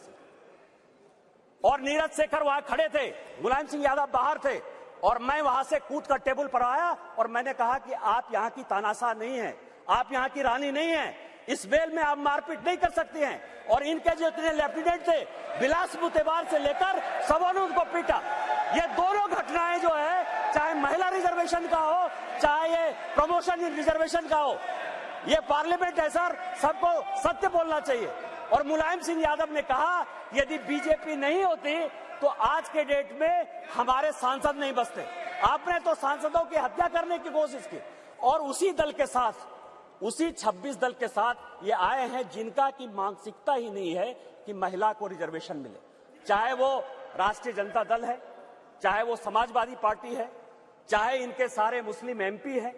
और नीरज शेखर वहां खड़े थे, मुलायम सिंह यादव बाहर थे, और मैं वहां से कूद कर टेबल पर आया और मैंने कहा कि आप यहां की तानाशाह नहीं है, आप यहां की रानी नहीं है, इस बेल में आप मारपीट नहीं कर सकते हैं। और इनके जो इतने लेफ्टिनेंट थे बिलास मुतेबार से लेकर सबों ने उनको पीटा। ये दोनों घटनाएं जो है, चाहे महिला रिजर्वेशन का हो चाहे ये प्रमोशन इन रिजर्वेशन का हो, ये पार्लियामेंट है सर, सबको सत्य बोलना चाहिए। और मुलायम सिंह यादव ने कहा यदि बीजेपी नहीं होती तो आज के डेट में हमारे सांसद नहीं बचते। आपने तो सांसदों की हत्या करने की कोशिश की, और उसी दल के साथ, उसी 26 दल के साथ ये आए हैं जिनका की मानसिकता ही नहीं है कि महिला को रिजर्वेशन मिले। चाहे वो राष्ट्रीय जनता दल है, चाहे वो समाजवादी पार्टी है, चाहे इनके सारे मुस्लिम एमपी है,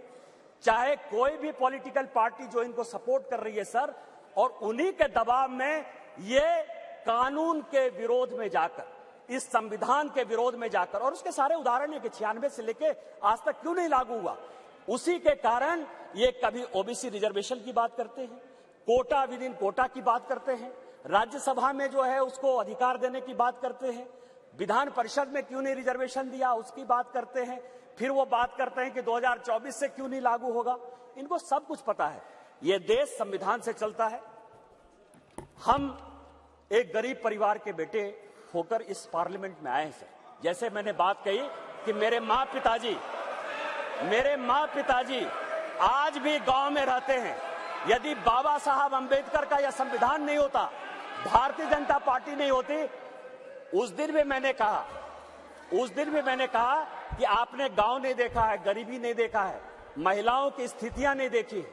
चाहे कोई भी पॉलिटिकल पार्टी जो इनको सपोर्ट कर रही है सर, और उन्हीं के दबाव में ये कानून के विरोध में जाकर, इस संविधान के विरोध में जाकर, और उसके सारे उदाहरण है कि 96 से लेके आज तक क्यों नहीं लागू हुआ, उसी के कारण ये कभी ओबीसी रिजर्वेशन की बात करते हैं, कोटा विद इन कोटा की बात करते हैं, राज्यसभा में जो है उसको अधिकार देने की बात करते हैं, विधान परिषद में क्यों नहीं रिजर्वेशन दिया उसकी बात करते हैं, फिर वो बात करते हैं कि 2024 से क्यों नहीं लागू होगा। इनको सब कुछ पता है, ये देश संविधान से चलता है। हम एक गरीब परिवार के बेटे होकर इस पार्लियामेंट में आए हैं सर। जैसे मैंने बात कही कि मेरे माँ पिताजी आज भी गांव में रहते हैं। यदि बाबा साहब अंबेडकर का यह संविधान नहीं होता, भारतीय जनता पार्टी नहीं होती, उस दिन भी मैंने कहा कि आपने गांव नहीं देखा है, गरीबी नहीं देखा है, महिलाओं की स्थितियां नहीं देखी।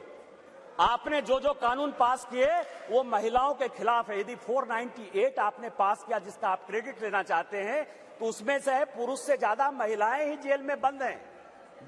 आपने जो जो कानून पास किए वो महिलाओं के खिलाफ है। यदि 498 आपने पास किया जिसका आप क्रेडिट लेना चाहते हैं, तो उसमें से है पुरुष से ज्यादा महिलाएं ही जेल में बंद हैं।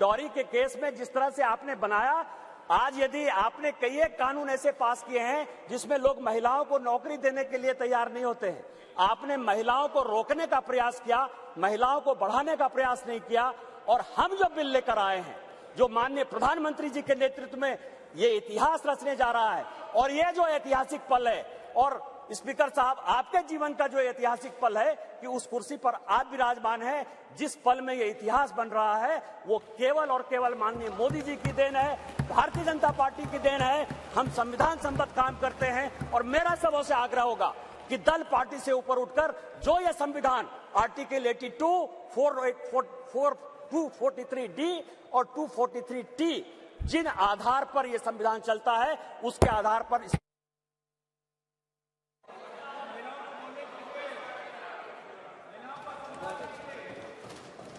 डॉरी के केस में जिस तरह से आपने बनाया, आज यदि आपने कई एक कानून ऐसे पास किए हैं जिसमें लोग महिलाओं को नौकरी देने के लिए तैयार नहीं होते हैं, आपने महिलाओं को रोकने का प्रयास किया, महिलाओं को बढ़ाने का प्रयास नहीं किया। और हम जो बिल लेकर आए हैं, जो माननीय प्रधानमंत्री जी के नेतृत्व में ये इतिहास रचने जा रहा है, और ये जो ऐतिहासिक पल है, और स्पीकर साहब आपके जीवन का जो ऐतिहासिक पल है कि उस कुर्सी पर आप विराजमान हैं, जिस पल में ये इतिहास बन रहा है वो केवल और केवल माननीय मोदी जी की देन है, भारतीय जनता पार्टी की देन है। हम संविधान सम्मत काम करते हैं, और मेरा सबों से आग्रह होगा कि दल पार्टी से ऊपर उठकर जो ये संविधान आर्टिकल 82, 243D और 243T जिन आधार पर यह संविधान चलता है, उसके आधार पर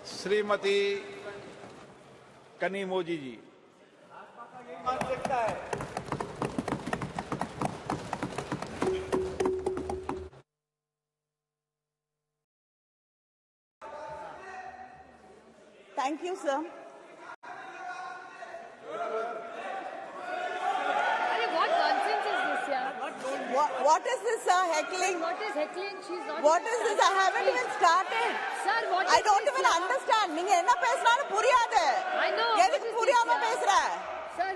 श्रीमती कनिमोझी जी। Thank you, sir. What nonsense is this, yeah? What is this, sir? heckling. What is heckling? She's not. What is this? I haven't even started. Sir, what is I don't this, even sir? understand. நீங்க என்ன பேசுறான்னு புரியாது. I know. எதுக்கு புரியாம பேசுற? Sir,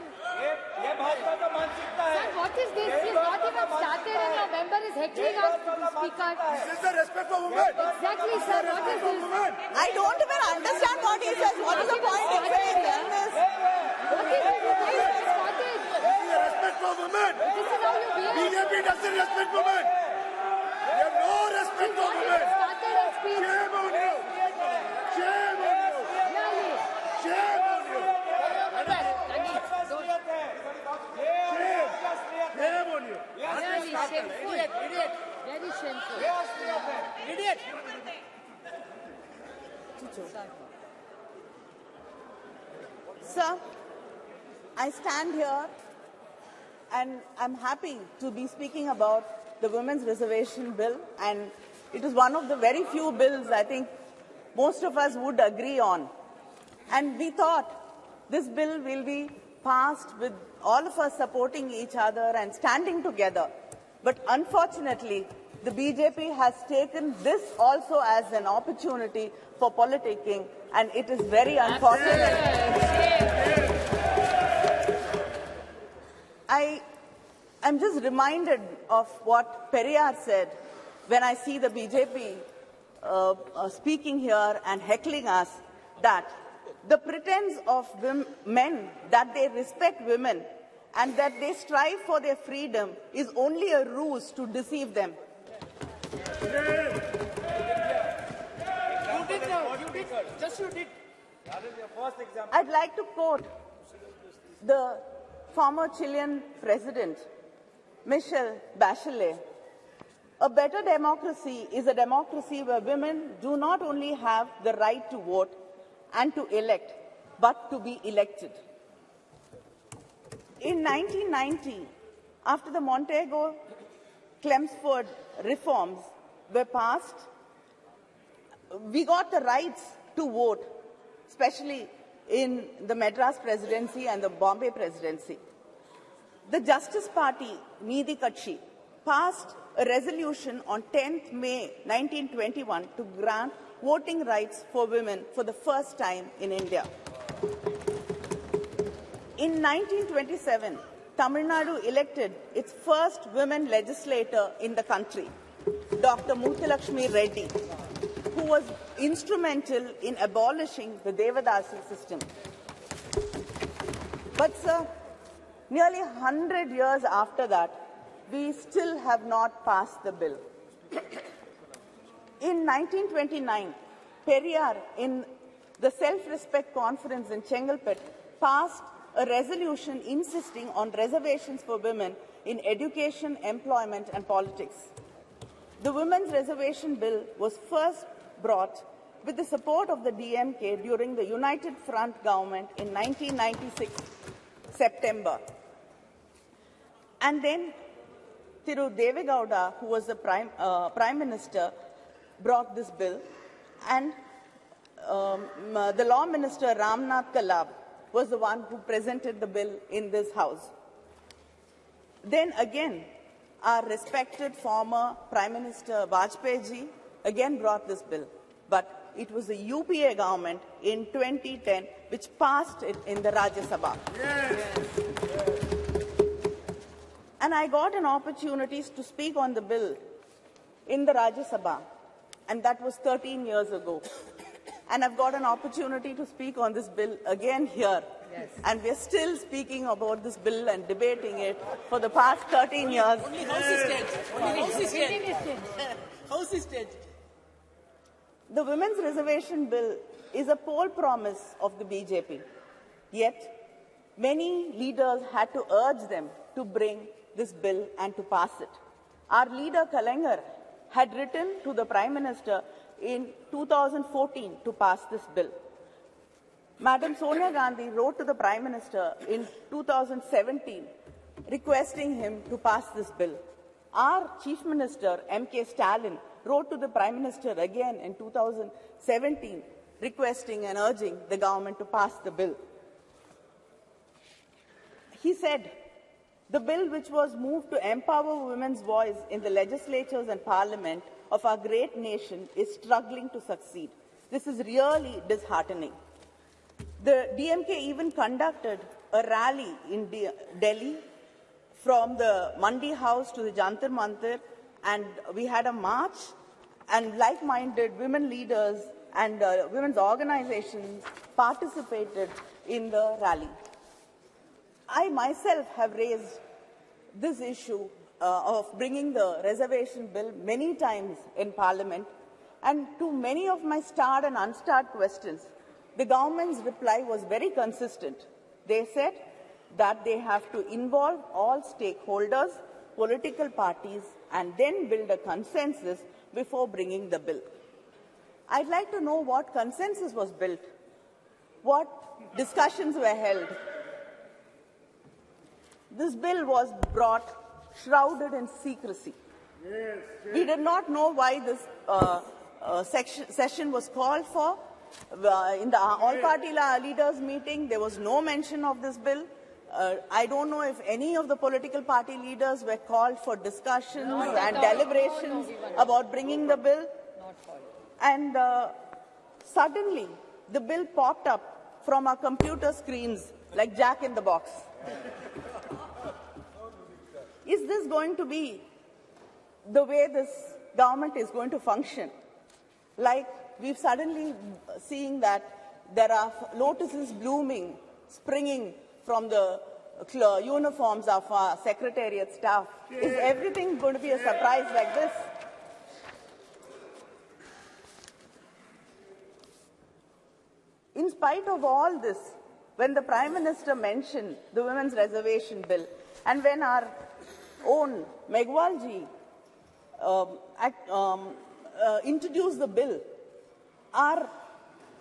ये भाजपा का मानसिकता है. sir, what is this? She's not even started and your member is heckling us, speaker. This is the respect for women. Exactly, sir. What is this? I don't even understand what he says. What is the point in saying this? What is this? Why is this started? This is the respect for women. This is how you behave. BJP doesn't respect women. They have no respect for women. Started a speech. Shame on you. Shame on you. Really? Shame on you. Shame on you. Really shameful. Very shameful. Sir, I stand here and I'm happy to be speaking about the Women's Reservation Bill, and it is one of the very few bills I think most of us would agree on. And we thought this bill will be passed with all of us supporting each other and standing together. But unfortunately, the BJP has taken this also as an opportunity for politicking, and it is very unfortunate. I'm just reminded of what Periyar said when I see the BJP speaking here and heckling us, that the pretense of men that they respect women and that they strive for their freedom is only a ruse to deceive them. I'd like to quote the former Chilean president, Michelle Bachelet. A better democracy is a democracy where women do not only have the right to vote and to elect, but to be elected. In 1990, after the Montego-Chelmsford reforms were passed, we got the rights to vote, especially in the Madras presidency and the Bombay presidency. The Justice Party, Needhi Katchi, passed a resolution on 10th May 1921 to grant voting rights for women for the first time in India. In 1927, Tamil Nadu elected its first women legislator in the country, Dr. Muthulakshmi Reddy, who was instrumental in abolishing the Devadasi system. But, sir, nearly 100 years after that, we still have not passed the bill. In 1929, Periyar, in the Self-Respect Conference in Chengalpet, passed a resolution insisting on reservations for women in education, employment, and politics. The Women's Reservation Bill was first brought with the support of the DMK during the United Front government in 1996, September. And then Thiru Deve Gowda, who was the Prime Minister, brought this bill, and the Law Minister Ramnath Kalab was the one who presented the bill in this House. Then again, our respected former Prime Minister Vajpayee ji again brought this bill, but it was the UPA government in 2010 which passed it in the Rajya Sabha. Yes. And I got an opportunity to speak on the bill in the Rajya Sabha, and that was 13 years ago. And I've got an opportunity to speak on this bill again here. Yes. And we're still speaking about this bill and debating it for the past 13 years. Only House is dead. Only House is dead. House is dead. The Women's Reservation Bill is a poll promise of the BJP. Yet, many leaders had to urge them to bring this bill and to pass it. Our leader, Kalaignar, had written to the Prime Minister in 2014 to pass this bill. Madam Sonia Gandhi wrote to the Prime Minister in 2017 requesting him to pass this bill. Our Chief Minister, M.K. Stalin, wrote to the Prime Minister again in 2017 requesting and urging the government to pass the bill. He said, The bill which was moved to empower women's voice in the legislatures and parliament of our great nation is struggling to succeed. This is really disheartening. The DMK even conducted a rally in Delhi from the Mandi House to the Jantar Mantar, and we had a march, and like-minded women leaders and women's organizations participated in the rally. I myself have raised this issue of bringing the reservation bill many times in Parliament, and to many of my starred and unstarred questions, the government's reply was very consistent. They said that they have to involve all stakeholders, political parties, and then build a consensus before bringing the bill. I'd like to know what consensus was built, what discussions were held. This bill was brought shrouded in secrecy. We did not know why this session was called for. In the all-party leaders meeting, there was no mention of this bill. I don't know if any of the political party leaders were called for discussions and deliberations about bringing the bill. And suddenly, the bill popped up from our computer screens like Jack in the Box. Is this going to be the way this government is going to function? Like we've suddenly seeing that there are lotuses blooming, springing from the uniforms of our secretariat staff. Is everything going to be a surprise like this? In spite of all this, when the Prime Minister mentioned the Women's Reservation Bill, and when our own Megwalji introduced the bill, our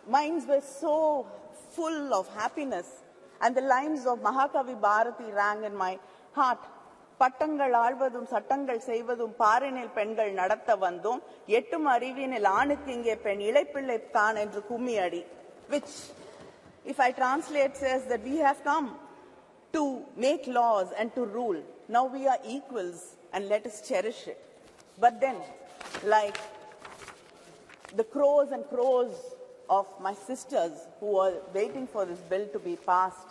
minds were so full of happiness, and the lines of Mahakavi Bharati rang in my heart. பட்டங்கள் ஆழ்வதும் சட்டங்கள் செய்வதும் பாரினில் பெண்கள் நடத்த வந்தோம் எட்டும் அறிவினில் ஆணுக்கு இங்கே பெண் இளைப்பிள்ளை தான் என்று கும்மியடி, which if I translate says that we have come to make laws and to rule. Now we are equals and let us cherish it. But then, like the crows and crows of my sisters who are waiting for this bill to be passed,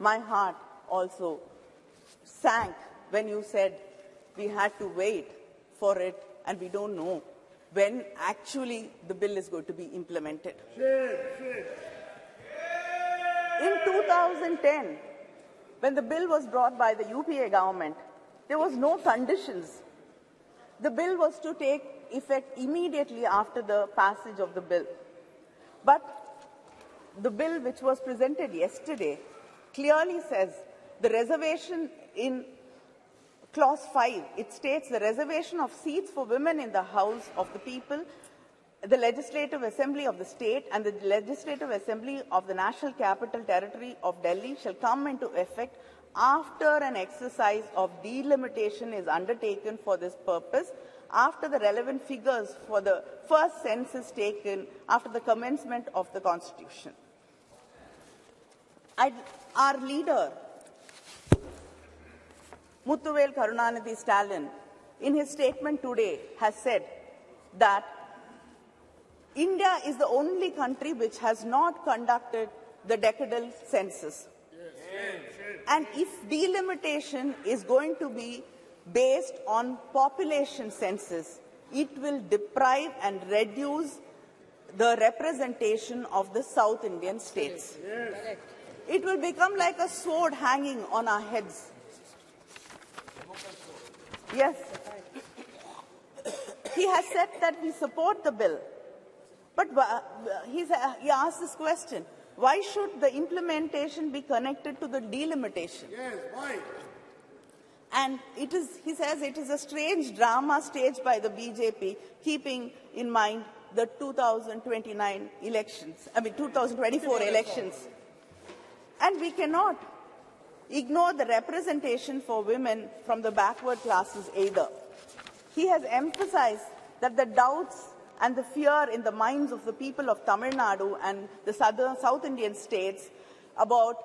my heart also sank when you said we had to wait for it and we don't know when actually the bill is going to be implemented. In 2010, when the bill was brought by the UPA government, there was no conditions. The bill was to take effect immediately after the passage of the bill. But the bill which was presented yesterday clearly says the reservation in Clause 5, it states the reservation of seats for women in the House of the People, the Legislative Assembly of the State and the Legislative Assembly of the National Capital Territory of Delhi shall come into effect after an exercise of delimitation is undertaken for this purpose, after the relevant figures for the first census taken after the commencement of the Constitution. Our leader, Muthuvel Karunanidhi Stalin, in his statement today has said that India is the only country which has not conducted the decadal census. And if delimitation is going to be based on population census, it will deprive and reduce the representation of the South Indian states. It will become like a sword hanging on our heads. Yes. He has said that we support the bill. But he asked this question, why should the implementation be connected to the delimitation? Yes, why? And it is, he says, it is a strange drama staged by the BJP, keeping in mind the 2029 elections, 2024 elections. And we cannot ignore the representation for women from the backward classes either. He has emphasized that the doubts and the fear in the minds of the people of Tamil Nadu and the South Indian states about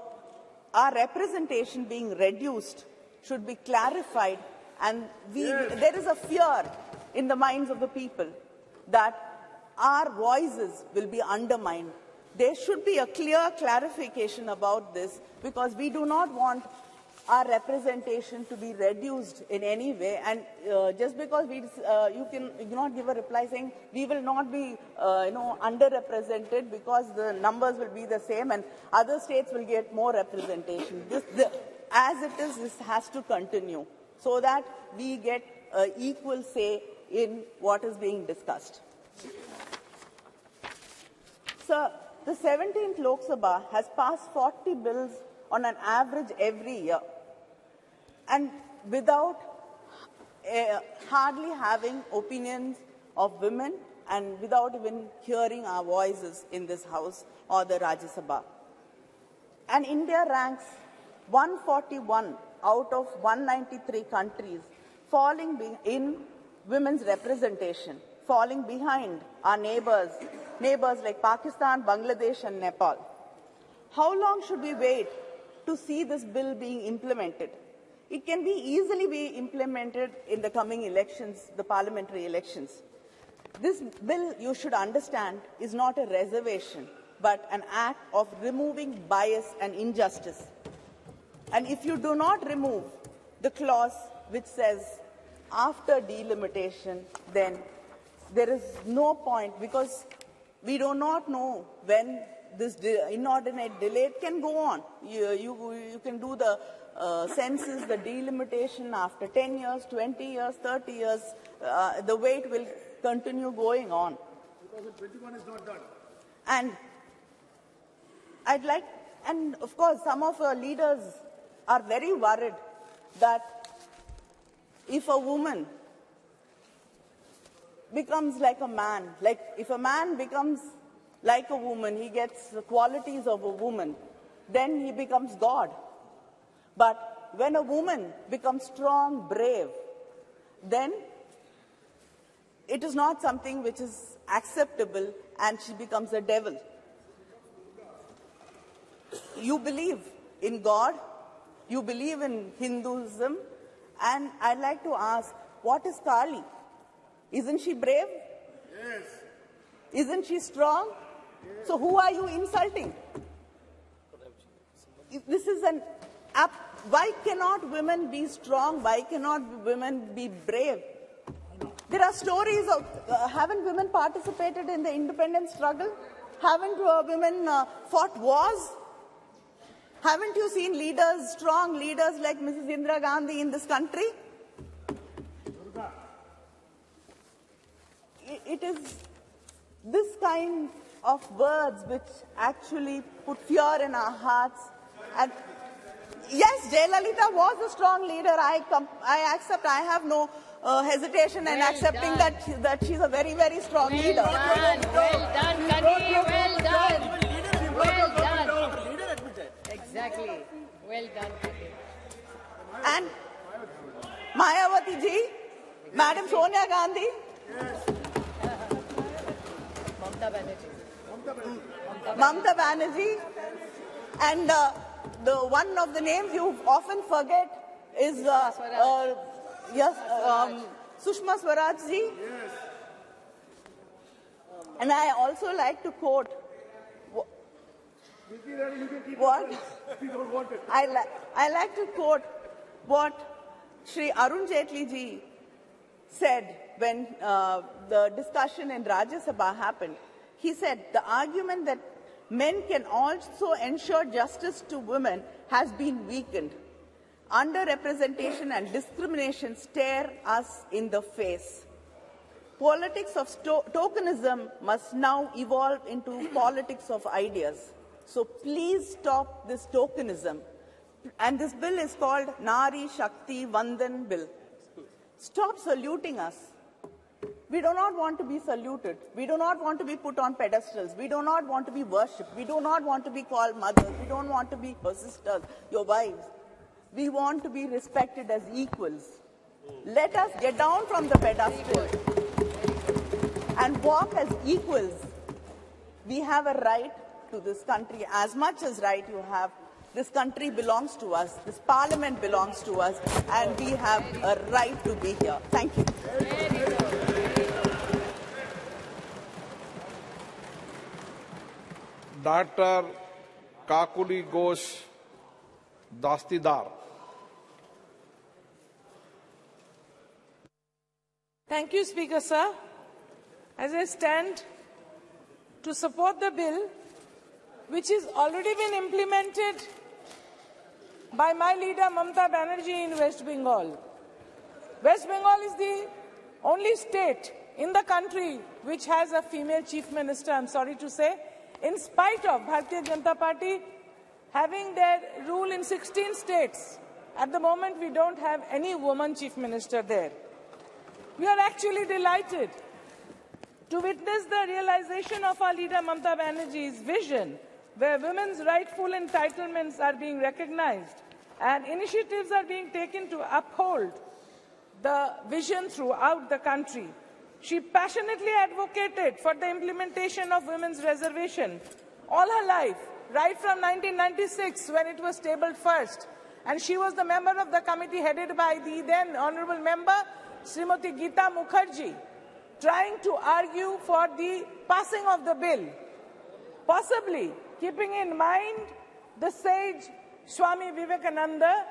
our representation being reduced should be clarified, and there is a fear in the minds of the people that our voices will be undermined. There should be a clear clarification about this, because we do not want our representation to be reduced in any way. And just because you cannot give a reply saying we will not be underrepresented because the numbers will be the same and other states will get more representation. As it is, this has to continue so that we get equal say in what is being discussed. Sir, the 17th Lok Sabha has passed 40 bills on an average every year, and without hardly having opinions of women and without even hearing our voices in this House or the Rajya Sabha. And India ranks 141 out of 193 countries, falling in women's representation, falling behind our neighbors like Pakistan, Bangladesh and Nepal. How long should we wait to see this bill being implemented? It can easily be implemented in the coming elections, the parliamentary elections. This bill, you should understand, is not a reservation, but an act of removing bias and injustice. And if you do not remove the clause which says after delimitation, then there is no point, because we do not know when this inordinate delay can go on. You can do the census, the delimitation after 10 years, 20 years, 30 years. The wait will continue going on. 2021 is not done. And of course, some of our leaders are very worried that if a woman becomes like a man, like if a man becomes like a woman, he gets the qualities of a woman, then he becomes God. But when a woman becomes strong, brave, then it is not something which is acceptable and she becomes a devil. You believe in God, you believe in Hinduism, and I'd like to ask, what is Kali? Isn't she brave? Yes. Isn't she strong? Yes. So who are you insulting? This is why cannot women be strong? Why cannot women be brave? There are stories of, haven't women participated in the independence struggle? Haven't women fought wars? Haven't you seen leaders, strong leaders like Mrs. Indira Gandhi in this country? It is this kind of words which actually put fear in our hearts. And yes, Jayalalitha was a strong leader. I accept. I have no hesitation in accepting that she's a very, very strong leader. Well done, Kani. Well done. Well done. Exactly. Well done, Kani. And Mayawati ji, Madam Sonia Gandhi. Mamata Banerjee. And the one of the names you often forget is Sushma Swaraj ji. Yes. And I also like to quote what I like to quote what Shri Arun Jaitley ji said when the discussion in Rajya Sabha happened. He said, the argument that men can also ensure justice to women has been weakened. Underrepresentation and discrimination stare us in the face. Politics of tokenism must now evolve into politics of ideas. So please stop this tokenism. And this bill is called Nari Shakti Vandan Bill. Stop saluting us. We do not want to be saluted. We do not want to be put on pedestals. We do not want to be worshipped. We do not want to be called mothers. We don't want to be your sisters, your wives. We want to be respected as equals. Let us get down from the pedestal and walk as equals. We have a right to this country as much as right you have This country belongs to us, this parliament belongs to us, and we have a right to be here. Thank you. Dr. Kakuli Ghosh Dastidar. Thank you, Speaker, sir. As I stand to support the bill, which has already been implemented by my leader Mamata Banerjee in West Bengal. West Bengal is the only state in the country which has a female chief minister, I'm sorry to say, in spite of Bharatiya Janata Party having their rule in 16 states. At the moment, we don't have any woman chief minister there. We are actually delighted to witness the realization of our leader Mamata Banerjee's vision, where women's rightful entitlements are being recognized and initiatives are being taken to uphold the vision throughout the country. She passionately advocated for the implementation of women's reservation all her life, right from 1996 when it was tabled first. And she was the member of the committee headed by the then honorable member, Srimati Geeta Mukherjee, trying to argue for the passing of the bill, possibly keeping in mind the sage Swami Vivekananda,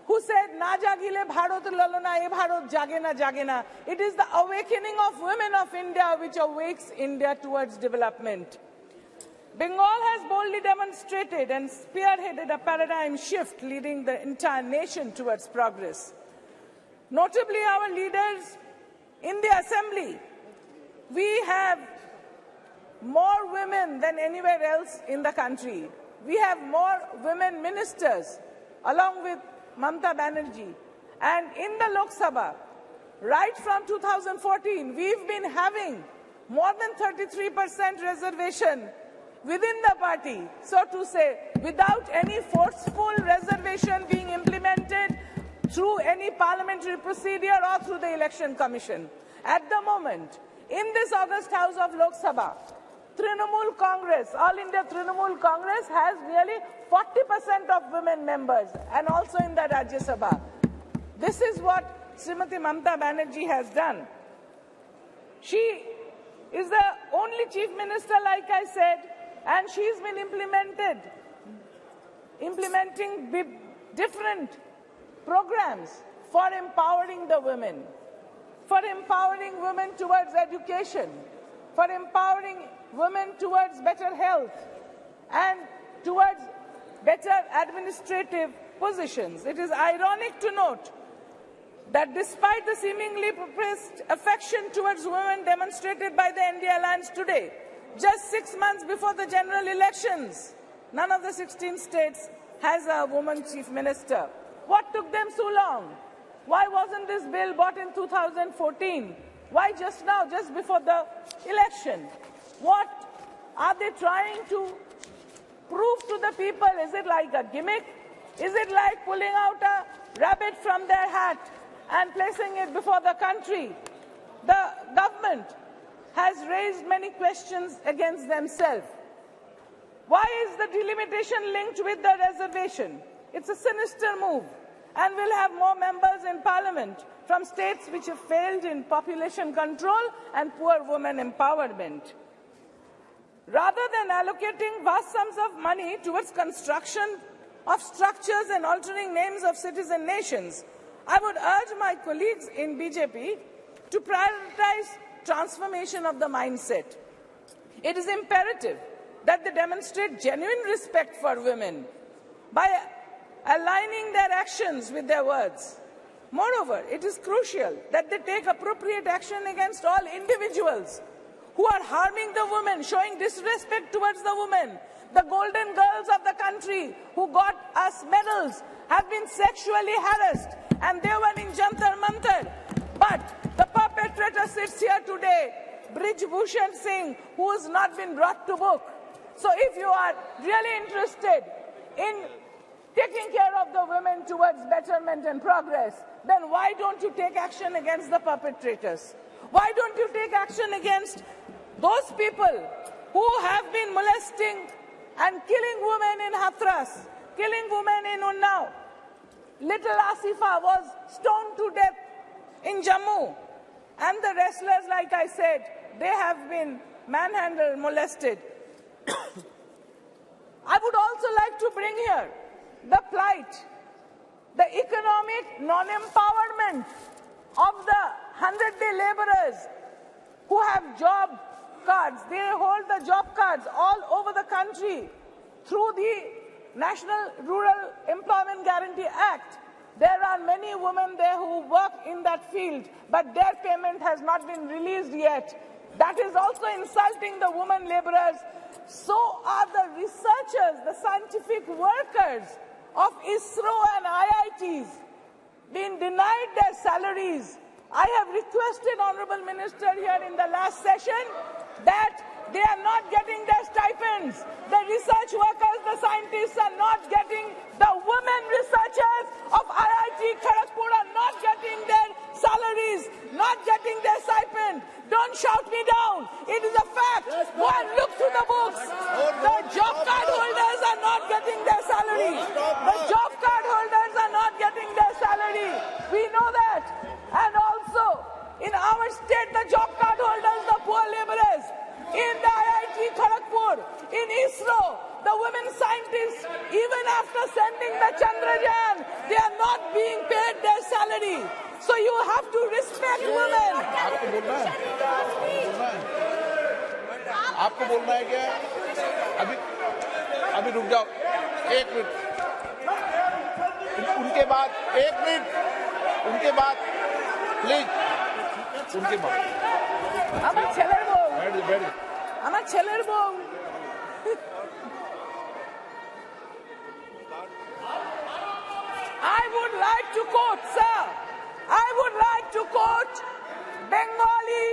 who said, "Na jagile Bharat lalona, e Bharat jage na." It is the awakening of women of India which awakes India towards development. Bengal has boldly demonstrated and spearheaded a paradigm shift leading the entire nation towards progress. Notably, our leaders in the assembly, we have more women than anywhere else in the country. We have more women ministers, along with Mamata Banerjee. And in the Lok Sabha, right from 2014, we've been having more than 33% reservation within the party, so to say, without any forceful reservation being implemented through any parliamentary procedure or through the Election Commission. At the moment, in this August House of Lok Sabha, Trinamool Congress, All India Trinamool Congress has nearly 40% of women members, and also in the Rajya Sabha. This is what Srimati Mamata Banerjee has done. She is the only chief minister, like I said, and she's been implementing different programs for empowering the women, for empowering women towards education, for empowering women towards better health and towards better administrative positions. It is ironic to note that despite the seemingly professed affection towards women demonstrated by the NDA Alliance today, just 6 months before the general elections, none of the 16 states has a woman chief minister. What took them so long? Why wasn't this bill brought in 2014? Why just now, just before the election? What are they trying to prove to the people? Is it like a gimmick? Is it like pulling out a rabbit from their hat and placing it before the country? The government has raised many questions against themselves. Why is the delimitation linked with the reservation? It's a sinister move, and we'll have more members in parliament from states which have failed in population control and poor women empowerment. Rather than allocating vast sums of money towards construction of structures and altering names of citizen nations, I would urge my colleagues in BJP to prioritize transformation of the mindset. It is imperative that they demonstrate genuine respect for women by aligning their actions with their words. Moreover, it is crucial that they take appropriate action against all individuals who are harming the women, showing disrespect towards the women. The golden girls of the country who got us medals have been sexually harassed, and they were in Jantar Mantar. But the perpetrator sits here today, Brij Bhushan Singh, who has not been brought to book. So if you are really interested in taking care of the women towards betterment and progress, then why don't you take action against the perpetrators? Why don't you take action against those people who have been molesting and killing women in Hathras, killing women in Unnao. Little Asifa was stoned to death in Jammu. And the wrestlers, like I said, they have been manhandled, molested. I would also like to bring here the plight, the economic non-empowerment of the 100-day laborers who have job cards. They hold the job cards all over the country through the National Rural Employment Guarantee Act. There are many women there who work in that field, but their payment has not been released yet. That is also insulting the women laborers. So are the researchers, the scientific workers of ISRO and IITs being denied their salaries. I have requested Honorable Minister here in the last session that they are not getting their stipends. The research workers, the scientists are not getting, the women researchers of IIT Kharagpur are not getting their salaries, not getting their stipend. Don't shout me down. It is a fact. Go and look through the books. The job card holders are not getting their salary. The job card holders are not getting their salary. We know that. And also, in our state, the job card holders, the poor laborers, in the IIT Kharagpur, in ISRO, the women scientists, even after sending the Chandrayaan, they are not being paid their salary. So you have to respect women. आपको बोलना है क्या? अभी रुक जाओ, 1 मिनट. उनके बाद 1 मिनट, उनके बाद प्लीज, उनके बाद. আমার ছেলের বউ, बैठ. আমার ছেলের বউ। I would like to quote, sir, I would like to quote Bengali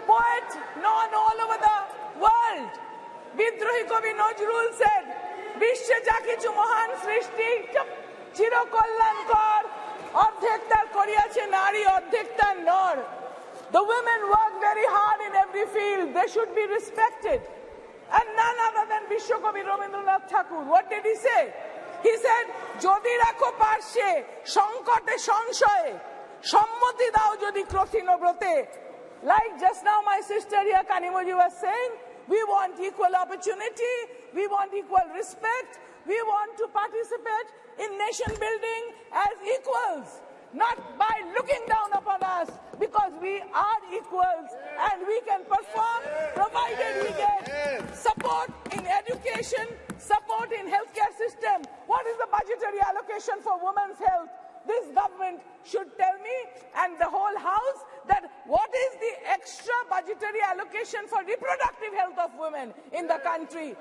poet known all over the world. Bidrohi Kavi Nazrul said, Vishwe ja kichu mohan srishti chiro kolyankar ordhektar koriyache nari ordhektar nor. The women work very hard in every field. They should be respected. And none other than Vishwakavi Rabindranath Thakur. What did he say? He said, Jodi rakho parshe, sankote sanshaye, sammati dao jodi krotino brote. Like just now my sister here, Kanimoji, was saying, we want equal opportunity, we want equal respect, we want to participate in nation building as equals. Not by looking down upon us, because we are equals and we can perform provided we get support in education, support in healthcare system. What is the budgetary allocation for women's health? This government should tell me and the whole house that what is the extra budgetary allocation for reproductive health of women in the country.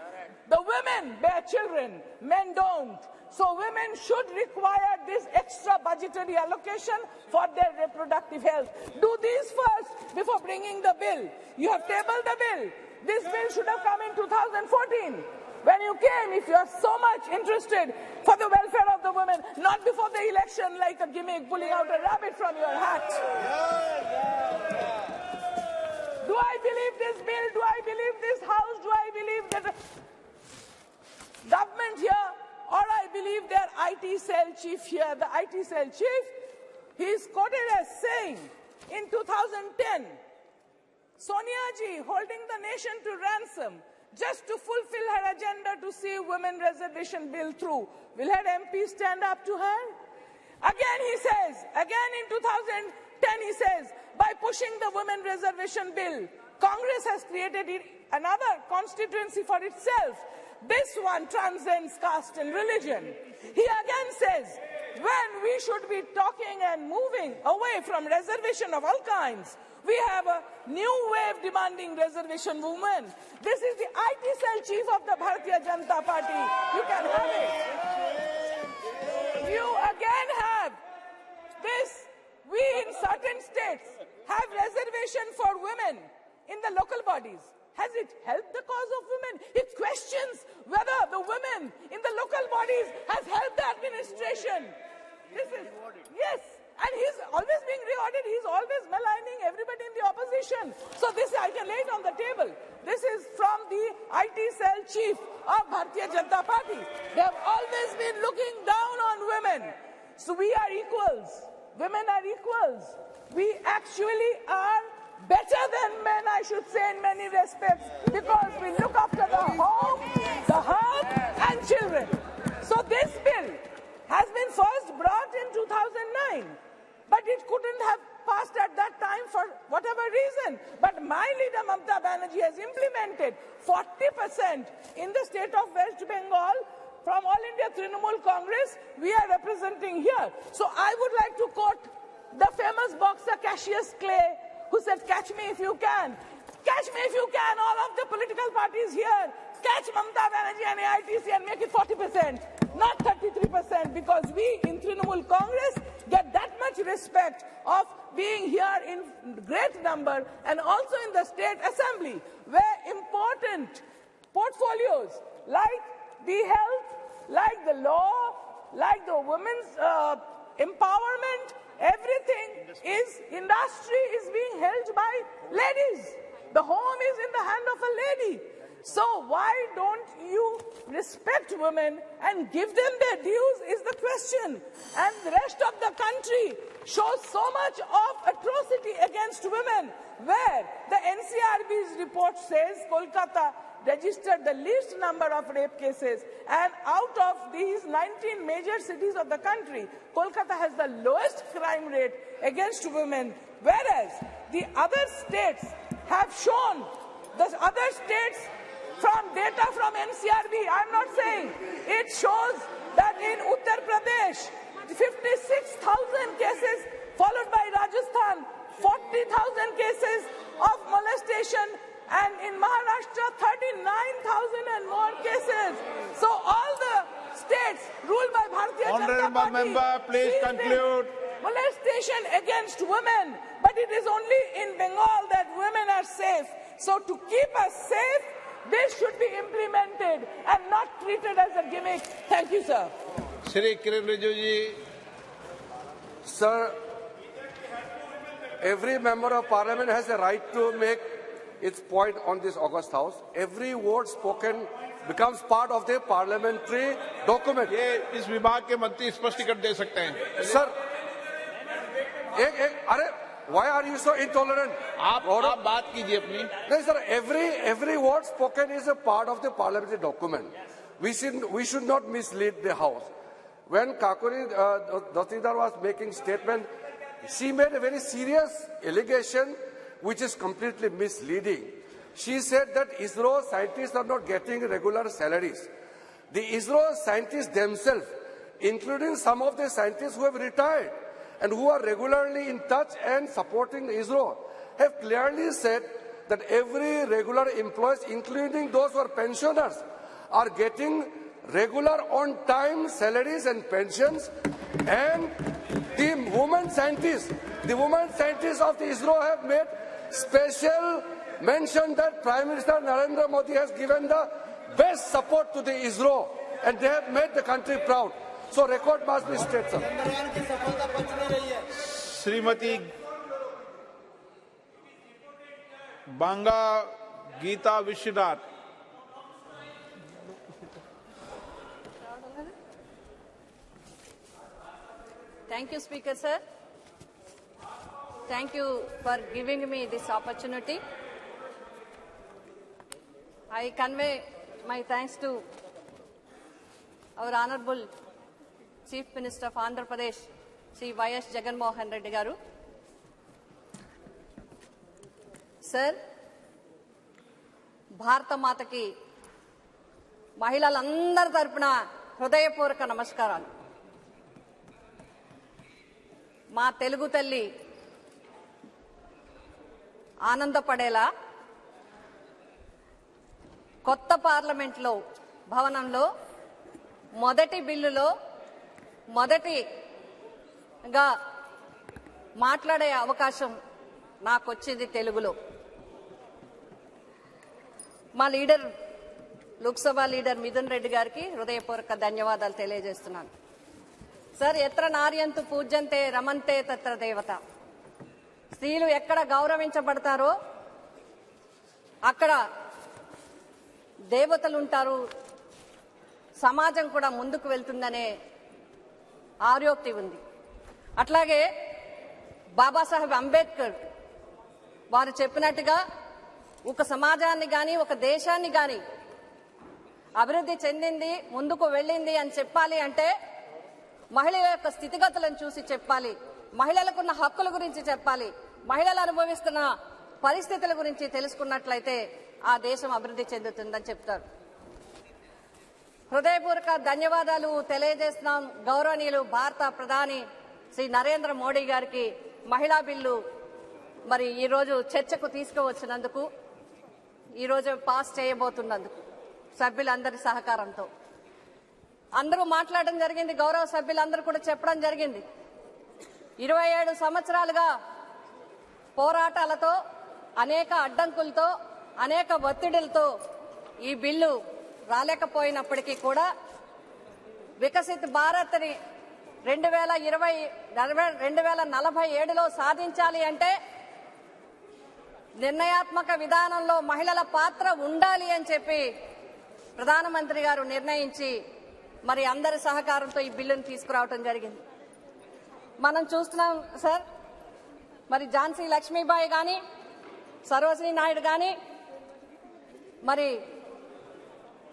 The women bear children, men don't. So women should require this extra budgetary allocation for their reproductive health. Do these first before bringing the bill. You have tabled the bill. This bill should have come in 2014. When you came, if you are so much interested for the welfare of the women, not before the election like a gimmick pulling out a rabbit from your hat. Do I believe this bill? Do I believe this house? Do I believe that government here? Or I believe their IT cell chief here, the IT cell chief, he is quoted as saying in 2010, Sonia ji holding the nation to ransom just to fulfill her agenda to see women reservation bill through. Will her MP stand up to her? Again he says, again in 2010 he says, by pushing the women reservation bill, Congress has created another constituency for itself. This one transcends caste and religion. He again says, when we should be talking and moving away from reservation of all kinds, we have a new wave demanding reservation movement. This is the IT cell chief of the Bharatiya Janata Party. You can have it. You again have this. We in certain states have reservation for women in the local bodies. Has it helped the cause of women? He questions whether the women in the local bodies has helped the administration. This is, yes, and he's always being rewarded. He's always maligning everybody in the opposition. So this I can lay it on the table. This is from the IT cell chief. chief of Bharatiya Janata Party. They have always been looking down on women. So we are equals. Women are equals. We actually are better than men, I should say, in many respects, because we look after the home, the hearth, and children. So this bill has been first brought in 2009, but it couldn't have passed at that time for whatever reason. But my leader, Mamata Banerjee, has implemented 40% in the state of West Bengal from All India Trinamool Congress. We are representing here. So I would like to quote the famous boxer Cassius Clay, who said, "Catch me if you can. Catch me if you can, all of the political parties here. Catch Mamata Banerjee and AITC and make it 40%, not 33%, because we in Trinamool Congress get that much respect of being here in great number, and also in the state assembly, where important portfolios like the health, like the law, like the women's empowerment, everything is, industry is being held by ladies. The home is in the hand of a lady. So why don't you respect women and give them their dues is the question. And the rest of the country shows so much of atrocity against women, where the NCRB's report says Kolkata registered the least number of rape cases, and out of these 19 major cities of the country, Kolkata has the lowest crime rate against women, whereas the other states have shown, the other states from data from NCRB, I'm not saying, it shows that in Uttar Pradesh, 56,000 cases, followed by Rajasthan, 40,000 cases of molestation, and in Maharashtra, 39,000 and more cases. So all the states ruled by Bharatiya Janata Party, member, please conclude. Molestation against women, but it is only in Bengal that women are safe. So to keep us safe, this should be implemented and not treated as a gimmick. Thank you, sir. Shri Kiren Rijiju ji. Sir, every member of parliament has a right to make its point on this August House. Every word spoken becomes part of the parliamentary document. ये इस विभाग के मंत्री स्पष्टीकरण दे सकते हैं. Sir, अरे, why are you so intolerant? आप बात कीजिए अपनी. No, sir, every word spoken is a part of the parliamentary document. We should not mislead the House. When Kakuri Datidar was making statement, she made a very serious allegation which is completely misleading. She said that ISRO scientists are not getting regular salaries. The ISRO scientists themselves, including some of the scientists who have retired and who are regularly in touch and supporting ISRO, have clearly said that every regular employees, including those who are pensioners, are getting regular on-time salaries and pensions. And the women scientists of the ISRO have made special mention that Prime Minister Narendra Modi has given the best support to the ISRO, and they have made the country proud. So record must be straight, sir. Shrimati Banga Gita Vishwanath. Thank you, Speaker, sir. Thank you for giving me this opportunity. I convey my thanks to our Honorable Chief Minister of Andhra Pradesh, Sri Y.S. Jagan Mohan Reddy Garu. Sir, Bharata Mataki మహిళలందరి తరపున హృదయపూర్వక నమస్కారాలు. మా తెలుగు తల్లి ఆనందపడేలా కొత్త పార్లమెంట్లో భవనంలో మొదటి బిల్లులో మొదటిగా మాట్లాడే అవకాశం నాకు వచ్చింది తెలుగులో. మా లీడర్ లోక్సభ లీడర్ మిథున్ రెడ్డి గారికి హృదయపూర్వక ధన్యవాదాలు తెలియజేస్తున్నాను. సార్, ఎత్ర నార్యంతు పూజ్యంతే రమంతే తత్ర దేవత. స్త్రీలు ఎక్కడ గౌరవించబడతారో అక్కడ దేవతలు ఉంటారు, సమాజం కూడా ముందుకు వెళ్తుందనే ఆర్యోక్తి ఉంది. అట్లాగే బాబాసాహెబ్ అంబేద్కర్ వారు చెప్పినట్టుగా ఒక సమాజాన్ని కానీ ఒక దేశాన్ని కానీ అభివృద్ధి చెందింది, ముందుకు వెళ్ళింది అని చెప్పాలి అంటే మహిళల యొక్క స్థితిగతులను చూసి చెప్పాలి, మహిళలకున్న హక్కుల గురించి చెప్పాలి, మహిళలు అనుభవిస్తున్న పరిస్థితుల గురించి తెలుసుకున్నట్లయితే ఆ దేశం అభివృద్ధి చెందుతుందని చెప్తారు. హృదయపూర్వక ధన్యవాదాలు తెలియజేస్తున్నాం గౌరవనీయులు భారత ప్రధాని శ్రీ నరేంద్ర మోడీ గారికి మహిళా బిల్లు మరి ఈరోజు చర్చకు తీసుకువచ్చినందుకు, ఈరోజు పాస్ చేయబోతున్నందుకు సభ్యులందరి సహకారంతో అందరూ మాట్లాడడం జరిగింది. గౌరవ సభ్యులందరూ కూడా చెప్పడం జరిగింది. 27 సంవత్సరాలుగా పోరాటాలతో, అనేక అడ్డంకులతో, అనేక ఒత్తిడులతో ఈ బిల్లు రాలేకపోయినప్పటికీ కూడా వికసిత్ భారత్ని 2047లో సాధించాలి అంటే నిర్ణయాత్మక విధానంలో మహిళల పాత్ర ఉండాలి అని చెప్పి ప్రధానమంత్రి గారు నిర్ణయించి మరి అందరి సహకారంతో ఈ బిల్లును తీసుకురావడం జరిగింది. మనం చూస్తున్నాం సార్, మరి ఝాన్సీ లక్ష్మీబాయి కానీ, సరోజినీ నాయుడు కానీ, మరి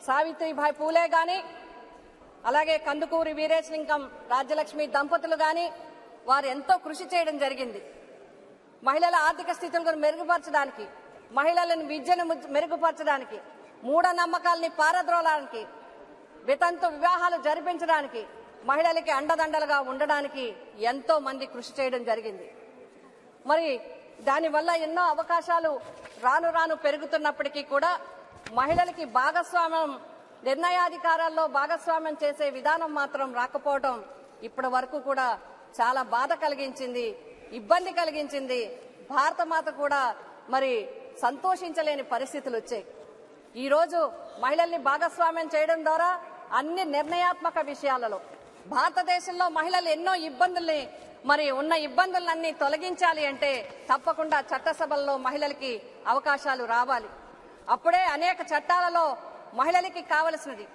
సావిత్రిబాయి పూలే కానీ, అలాగే కందుకూరి వీరేశలింగం రాజ్యలక్ష్మి దంపతులు కానీ వారు ఎంతో కృషి చేయడం జరిగింది. మహిళల ఆర్థిక స్థితులను మెరుగుపరచడానికి, మహిళలను విద్యను మెరుగుపరచడానికి, మూఢనమ్మకాల్ని పారద్రోలడానికి, వితంతు వివాహాలు జరిపించడానికి, మహిళలకి అండదండలుగా ఉండడానికి ఎంతో మంది కృషి చేయడం జరిగింది. మరి దానివల్ల ఎన్నో అవకాశాలు రాను రాను పెరుగుతున్నప్పటికీ కూడా మహిళలకి భాగస్వామ్యం, నిర్ణయాధికారాల్లో భాగస్వామ్యం చేసే విధానం మాత్రం రాకపోవడం ఇప్పటి వరకు కూడా చాలా బాధ కలిగించింది, ఇబ్బంది కలిగించింది. భారతమాత కూడా మరి సంతోషించలేని పరిస్థితులు వచ్చాయి. ఈరోజు మహిళల్ని భాగస్వామ్యం చేయడం ద్వారా అన్ని నిర్ణయాత్మక విషయాలలో భారతదేశంలో మహిళలు ఎన్నో ఇబ్బందుల్ని, మరి ఉన్న ఇబ్బందులన్నీ తొలగించాలి అంటే తప్పకుండా చట్టసభల్లో మహిళలకి అవకాశాలు రావాలి. అప్పుడే అనేక చట్టాలలో మహిళలకి కావలసినది,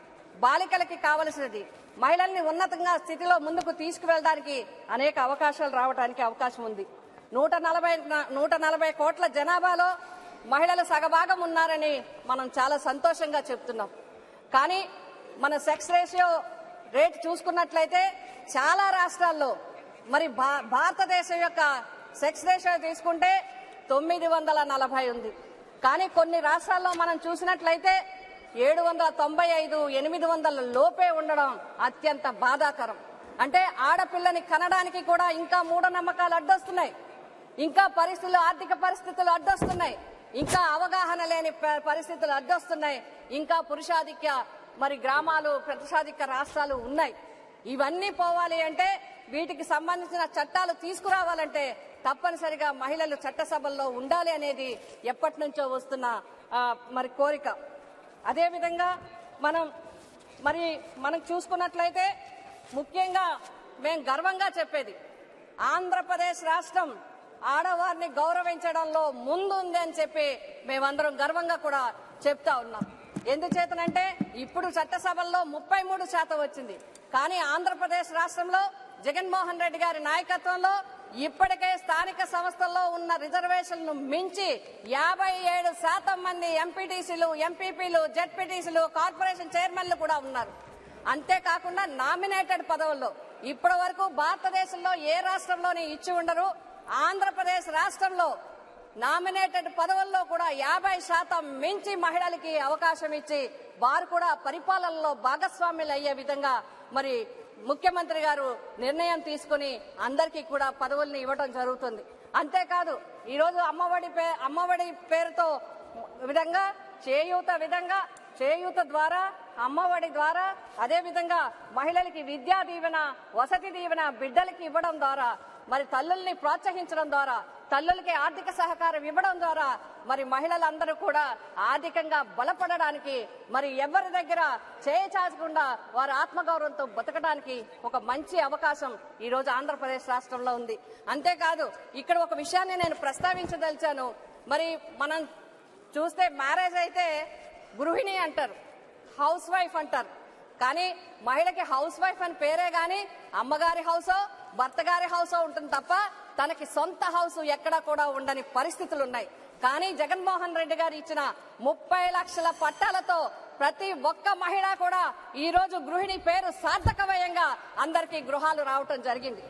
బాలికలకి కావలసినది, మహిళల్ని ఉన్నతంగా స్థితిలో ముందుకు తీసుకువెళ్ళడానికి అనేక అవకాశాలు రావడానికి అవకాశం ఉంది. 140 కోట్ల జనాభాలో మహిళలు సగభాగం ఉన్నారని మనం చాలా సంతోషంగా చెప్తున్నాం. కానీ మన సెక్స్ రేషియో రేట్ చూసుకున్నట్లయితే చాలా రాష్ట్రాల్లో మరి భారతదేశం యొక్క సెక్స్ రేషియో తీసుకుంటే 940 ఉంది. కానీ కొన్ని రాష్ట్రాల్లో మనం చూసినట్లయితే 795, 800 లోపే ఉండడం అత్యంత బాధాకరం. అంటే ఆడపిల్లని కనడానికి కూడా ఇంకా మూఢనమ్మకాలు అడ్డొస్తున్నాయి, ఇంకా పరిస్థితులు, ఆర్థిక పరిస్థితులు అడ్డొస్తున్నాయి, ఇంకా అవగాహన లేని పరిస్థితులు అడ్డొస్తున్నాయి, ఇంకా పురుషాధిక్య మరి గ్రామాలు, పురుషాధిక్య రాష్ట్రాలు ఉన్నాయి. ఇవన్నీ పోవాలి అంటే, వీటికి సంబంధించిన చట్టాలు తీసుకురావాలంటే తప్పనిసరిగా మహిళలు చట్టసభల్లో ఉండాలి అనేది ఎప్పటి నుంచో వస్తున్న మరి కోరిక. అదేవిధంగా మనం చూసుకున్నట్లయితే ముఖ్యంగా మేము గర్వంగా చెప్పేది, ఆంధ్రప్రదేశ్ రాష్ట్రం ఆడవారిని గౌరవించడంలో ముందుంది అని చెప్పి మేమందరం గర్వంగా కూడా చెప్తా ఉన్నాం. ఎందుచేతనంటే ఇప్పుడు చట్టసభల్లో 33% వచ్చింది. కానీ ఆంధ్రప్రదేశ్ రాష్ట్రంలో జగన్మోహన్ రెడ్డి గారి నాయకత్వంలో ఇప్పటికే స్థానిక సంస్థల్లో ఉన్న రిజర్వేషన్ను మించి 57% మంది ఎంపీటీసీలు, ఎంపీపీలు, జెడ్పీటీసీలు, కార్పొరేషన్ చైర్మన్లు కూడా ఉన్నారు. అంతేకాకుండా నామినేటెడ్ పదవుల్లో ఇప్పటి వరకు భారతదేశంలో ఏ రాష్ట్రంలోని ఇచ్చి ఉండరు. ఆంధ్రప్రదేశ్ రాష్ట్రంలో నామినేటెడ్ పదవుల్లో కూడా 50% మించి మహిళలకి అవకాశం ఇచ్చి వారు కూడా పరిపాలనలో భాగస్వాములు అయ్యే విధంగా మరి ముఖ్యమంత్రి గారు నిర్ణయం తీసుకుని అందరికీ కూడా పదవుల్ని ఇవ్వడం జరుగుతుంది. అంతేకాదు ఈరోజు అమ్మఒడి పేరుతో విధంగా చేయూత ద్వారా, అమ్మఒడి ద్వారా, అదేవిధంగా మహిళలకి విద్యా దీవెన, వసతి దీవెన బిడ్డలకి ఇవ్వడం ద్వారా, మరి తల్లుల్ని ప్రోత్సహించడం ద్వారా, తల్లులకి ఆర్థిక సహకారం ఇవ్వడం ద్వారా మరి మహిళలందరూ కూడా ఆర్థికంగా బలపడడానికి, మరి ఎవరి దగ్గర చేయచాచకుండా వారి ఆత్మగౌరవంతో బతకడానికి ఒక మంచి అవకాశం ఈ రోజు ఆంధ్రప్రదేశ్ రాష్ట్రంలో ఉంది. అంతేకాదు ఇక్కడ ఒక విషయాన్ని నేను ప్రస్తావించదలిచాను. మరి మనం చూస్తే మ్యారేజ్ అయితే గృహిణి అంటారు, హౌస్ వైఫ్ అంటారు. కానీ మహిళకి హౌస్ వైఫ్ అని పేరే గాని అమ్మగారి హౌసో భర్త గారి హౌసో ఉంటుంది తప్ప తనకి సొంత హౌస్ ఎక్కడా కూడా ఉండని పరిస్థితులు ఉన్నాయి. కానీ జగన్మోహన్ రెడ్డి గారు ఇచ్చిన 30 లక్షల పట్టాలతో ప్రతి ఒక్క మహిళ కూడా ఈ రోజు గృహిణి పేరు సార్థకమయంగా అందరికీ గృహాలు రావటం జరిగింది.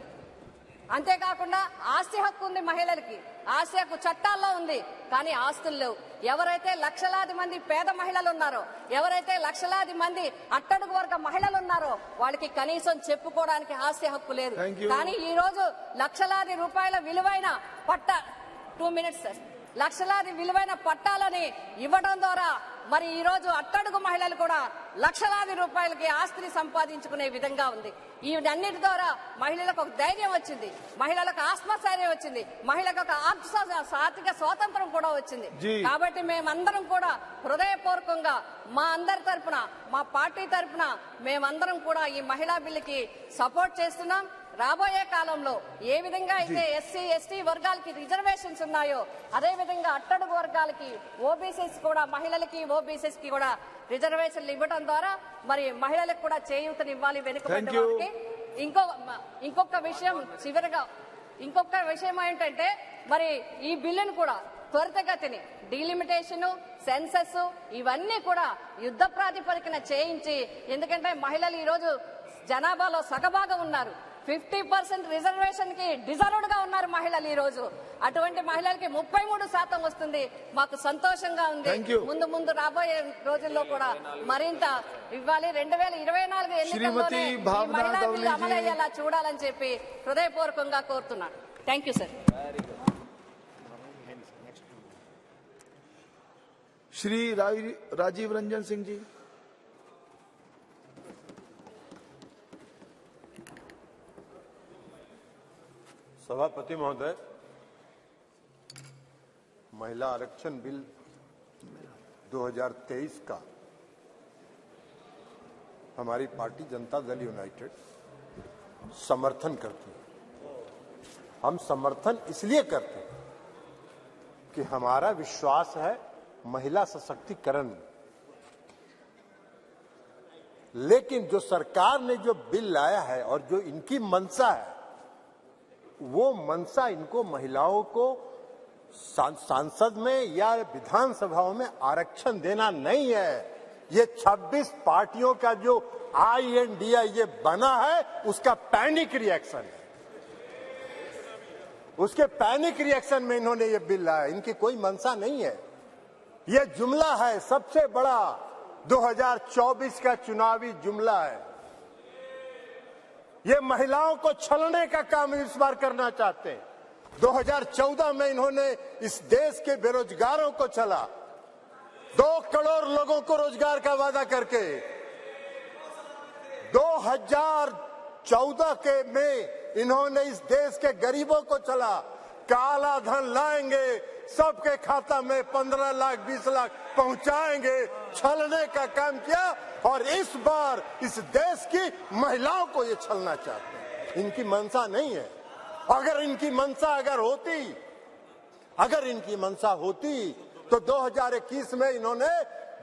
అంతేకాకుండా ఆస్తి హక్కు ఉంది మహిళలకి, ఆస్తి హక్కు చట్టాల్లో ఉంది, కానీ ఆస్తులు లేవు. ఎవరైతే లక్షలాది మంది పేద మహిళలు ఉన్నారో, ఎవరైతే లక్షలాది మంది అట్టడుగు వర్గ మహిళలు ఉన్నారో వాళ్ళకి కనీసం చెప్పుకోవడానికి ఆస్తి హక్కు లేదు. కానీ ఈ రోజు లక్షలాది రూపాయల విలువైన లక్షలాది విలువైన పట్టాలని ఇవ్వడం ద్వారా మరి ఈ రోజు అట్టడుగు మహిళలు కూడా లక్షలాది రూపాయలకి ఆస్తిని సంపాదించుకునే విధంగా ఉంది. ఈ అన్నిటి ద్వారా మహిళలకు ఒక ధైర్యం వచ్చింది, మహిళలకు ఆత్మస్థైర్యం వచ్చింది, మహిళలకు ఒక ఆర్థిక స్వాతంత్రం కూడా వచ్చింది. కాబట్టి మేమందరం కూడా హృదయపూర్వకంగా మా అందరి తరపున, మా పార్టీ తరపున మేమందరం కూడా ఈ మహిళా బిల్లుకి సపోర్ట్ చేస్తున్నాం. రాబోయే కాలంలో ఏ విధంగా అయితే ఎస్సీ ఎస్టీ వర్గాలకి రిజర్వేషన్స్ ఉన్నాయో అదే విధంగా అట్టడుగు వర్గాలకి ఓబీసీస్ కూడా, మహిళలకి ఓబీసీస్ కి కూడా రిజర్వేషన్లు ఇవ్వడం ద్వారా మరి మహిళలకు కూడా చేయూతనివ్వాలి వెనుకబడ్డ వారికి. ఇంకొక విషయం చివరిగా ఇంకొక విషయం ఏంటంటే మరి ఈ బిల్లును కూడా త్వరితగతిని డీలిమిటేషన్, సెన్సస్ ఇవన్నీ కూడా యుద్ధ ప్రాతిపదికన చేయించి, ఎందుకంటే మహిళలు ఈ రోజు జనాభాలో సగభాగం ఉన్నారు. 50% రిజర్వేషన్ కి డిజర్వ్డ్ గా ఉన్నారు మహిళలు ఈ రోజు. అటువంటి మహిళలకి 33% వస్తుంది. మాకు సంతోషంగా ఉంది. ముందు రాబోయే రోజుల్లో కూడా మరింత ఇవ్వాలి. 2024 ఎన్నికల్లోనే మహిళా బిల్లు అమలయ్యేలా చూడాలని చెప్పి హృదయపూర్వకంగా కోరుతున్నాను. Thank you sir. Shri Rajiv Ranjan Singh ji. सभापति महोदय, महिला आरक्षण बिल 2023 का हमारी पार्टी जनता दल यूनाइटेड समर्थन करती है। हम समर्थन इसलिए करते हैं कि हमारा विश्वास है महिला सशक्तिकरण में। लेकिन जो सरकार ने जो बिल लाया है और जो इनकी मंशा है, वो मंशा इनको महिलाओं को सांसद में या विधानसभाओं में आरक्षण देना नहीं है। ये 26 पार्टियों का जो INDA ये बना है उसका पैनिक रिएक्शन है। उसके पैनिक रिएक्शन में इन्होंने ये बिल लाया। इनकी कोई मंशा नहीं है। ये जुमला है, सबसे बड़ा 2024 का चुनावी जुमला है। ये महिलाओं को छलने का काम इस बार करना चाहते हैं। 2014 में इन्होंने इस देश के बेरोजगारों को छला, 2 करोड़ लोगों को रोजगार का वादा करके 2014 के में इन्होंने इस देश के गरीबों को छला, काला धन लाएंगे, सबके खाता में 15 लाख 20 लाख पहुंचाएंगे, छलने का काम किया। और इस बार इस देश की महिलाओं को ये छलना चाहते हैं। इनकी मंशा नहीं है। अगर इनकी मंशा होती तो 2021 में इन्होंने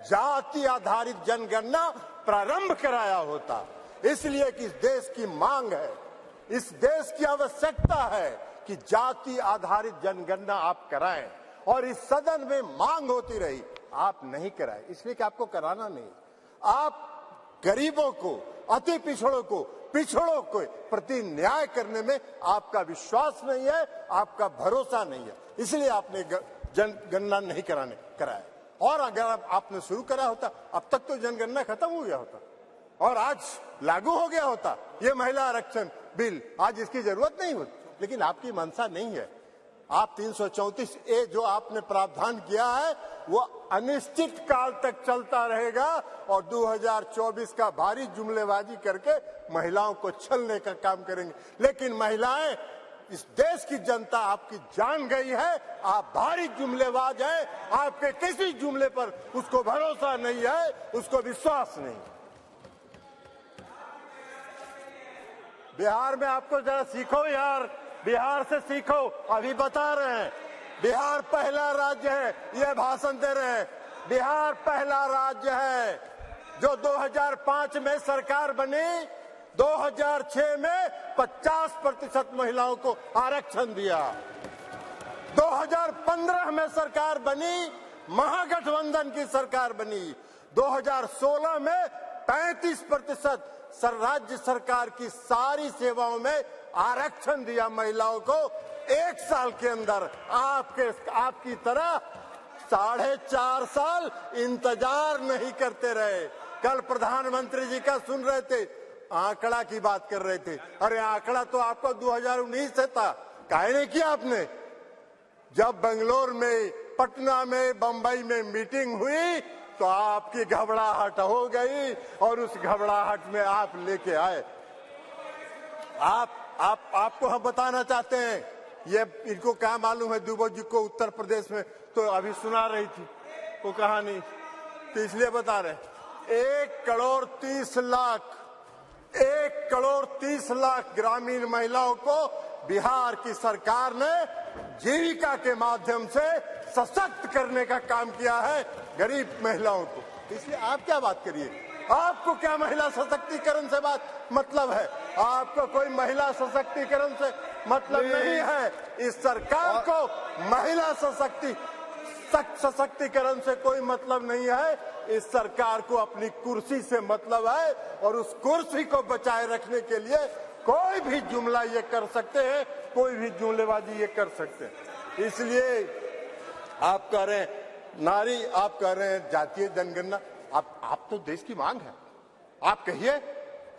जाति आधारित जनगणना प्रारंभ कराया होता। इसलिए कि इस देश की मांग है, इस देश की आवश्यकता है कि जाति आधारित जनगणना आप कराएं। और इस सदन में मांग होती रही, आप नहीं कराए, इसलिए कि आपको कराना नहीं। आप गरीबों को, अति पिछड़ों को प्रति न्याय करने में आपका विश्वास नहीं है, आपका भरोसा नहीं है, इसलिए आपने जनगणना नहीं कराया। और अगर आपने शुरू करा होता, अब तक तो जनगणना खत्म हो गया होता और आज लागू हो गया होता ये महिला आरक्षण बिल। आज इसकी जरूरत नहीं होती, लेकिन आपकी मंशा नहीं है। आप 334A जो आपने प्रावधान किया है वो अनिश्चित काल तक चलता रहेगा और 2024 का भारी जुमलेबाजी करके महिलाओं को छलने का काम करेंगे। लेकिन महिलाएं, इस देश की जनता आपकी जान गई है, आप भारी जुमलेबाज हैं। आपके किसी जुमले पर उसको भरोसा नहीं है, उसको विश्वास नहीं। बिहार में आपको जरा सीखो यार, बिहार से सीखो। अभी बता रहे हैं बिहार पहला राज्य है, ये भाषण दे रहे हैं। बिहार पहला राज्य है जो 2005 में सरकार बनी, 2006 में 50% महिलाओं को आरक्षण दिया। 2015 में सरकार बनी, महागठबंधन की सरकार बनी। 2016 में 35% राज्य सरकार की सारी सेवाओं में आरक्षण दिया महिलाओं को। 1 साल के अंदर आपकी तरह 4.5 साल इंतजार नहीं करते रहे। कल प्रधानमंत्री जी का सुन रहे थे, आंकड़ा की बात कर रहे थे। अरे आंकड़ा तो आपको 2019 से था, काहे नहीं किया आपने? जब बेंगलोर में, पटना में, बंबई में मीटिंग हुई तो आपकी घबराहट हो गई और उस घबराहट में आप लेके आए। आपको हम बताना चाहते हैं, ये इनको क्या मालूम है दुबे जी को उत्तर प्रदेश में तो अभी सुना रही थी वो कहानी, तो इसलिए बता रहे। 1 करोड़ 30 लाख ग्रामीण महिलाओं को बिहार की सरकार ने जीविका के माध्यम से सशक्त करने का काम किया है, गरीब महिलाओं को। इसलिए आप क्या बात करिए, आपको क्या महिला सशक्तिकरण से बात मतलब है? आपको कोई महिला सशक्तिकरण से मतलब नहीं है। इस सरकार को महिला सशक्तिकरण से कोई मतलब नहीं है। इस सरकार को अपनी कुर्सी से मतलब है और उस कुर्सी को बचाए रखने के लिए कोई भी जुमला ये कर सकते हैं, कोई भी जुमलेबाजी ये कर सकते हैं। इसलिए आप कह रहे हैं नारी, आप कह रहे हैं जातीय जनगणना, आप तो देश की मांग है। आप कहिए,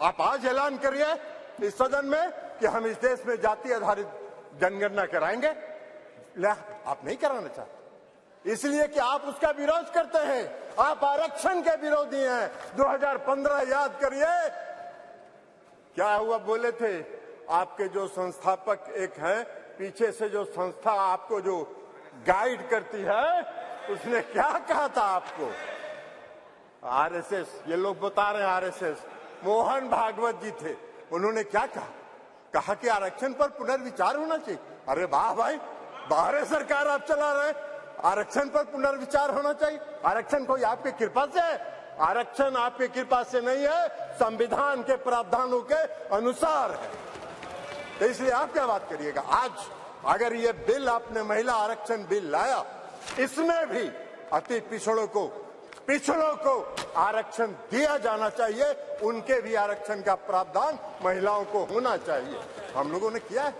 आप आज ऐलान करिए इस सदन में कि हम इस देश में जाति आधारित जनगणना कराएंगे। आप नहीं कराना चाहते इसलिए कि आप उसका विरोध करते हैं, आप आरक्षण के विरोधी हैं। 2015 याद करिए क्या हुआ, बोले थे आपके जो संस्थापक एक हैं, पीछे से जो संस्था आपको जो गाइड करती है, उसने क्या कहा था आपको? आरएसएस, ये लोग बता रहे हैं आरएसएस, मोहन भागवत जी थे, उन्होंने क्या कहा कि आरक्षण पर पुनर्विचार होना चाहिए। अरे वाह भाई, बाहर सरकार आप चला रहे, आरक्षण पर पुनर्विचार होना चाहिए। आरक्षण कोई आपकी कृपा से है? आरक्षण आपकी कृपा से नहीं है, संविधान के प्रावधानों के अनुसार है। तो इसलिए आप क्या बात करिएगा? आज अगर ये बिल, आपने महिला आरक्षण बिल लाया, इसमें भी अति पिछड़ों को आरक्षण दिया जाना चाहिए, उनके भी आरक्षण का प्रावधान महिलाओं को होना चाहिए। हम लोगों ने किया है,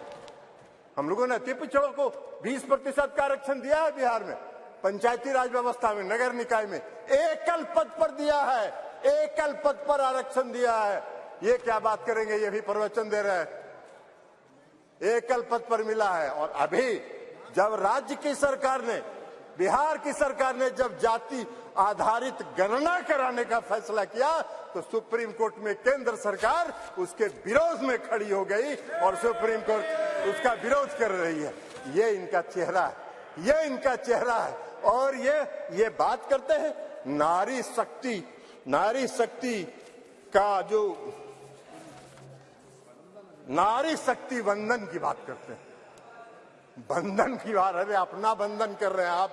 हम लोगों ने अति पिछड़ों को 20% का आरक्षण दिया है बिहार में, पंचायती राज व्यवस्था में, नगर निकाय में एकल पद पर दिया है, एकल पद पर आरक्षण दिया है। ये क्या बात करेंगे, ये भी प्रवचन दे रहे हैं, एकल पद पर मिला है। और अभी जब राज्य की सरकार ने, बिहार की सरकार ने जब जाति आधारित गणना कराने का फैसला किया तो सुप्रीम कोर्ट में केंद्र सरकार उसके विरोध में खड़ी हो गई और सुप्रीम कोर्ट उसका विरोध कर रही है। ये इनका चेहरा है, ये इनका चेहरा है। और ये बात करते हैं नारी शक्ति का जो नारी शक्ति बंधन की बात करते हैं, बंधन की बात। अरे अपना बंधन कर रहे हैं आप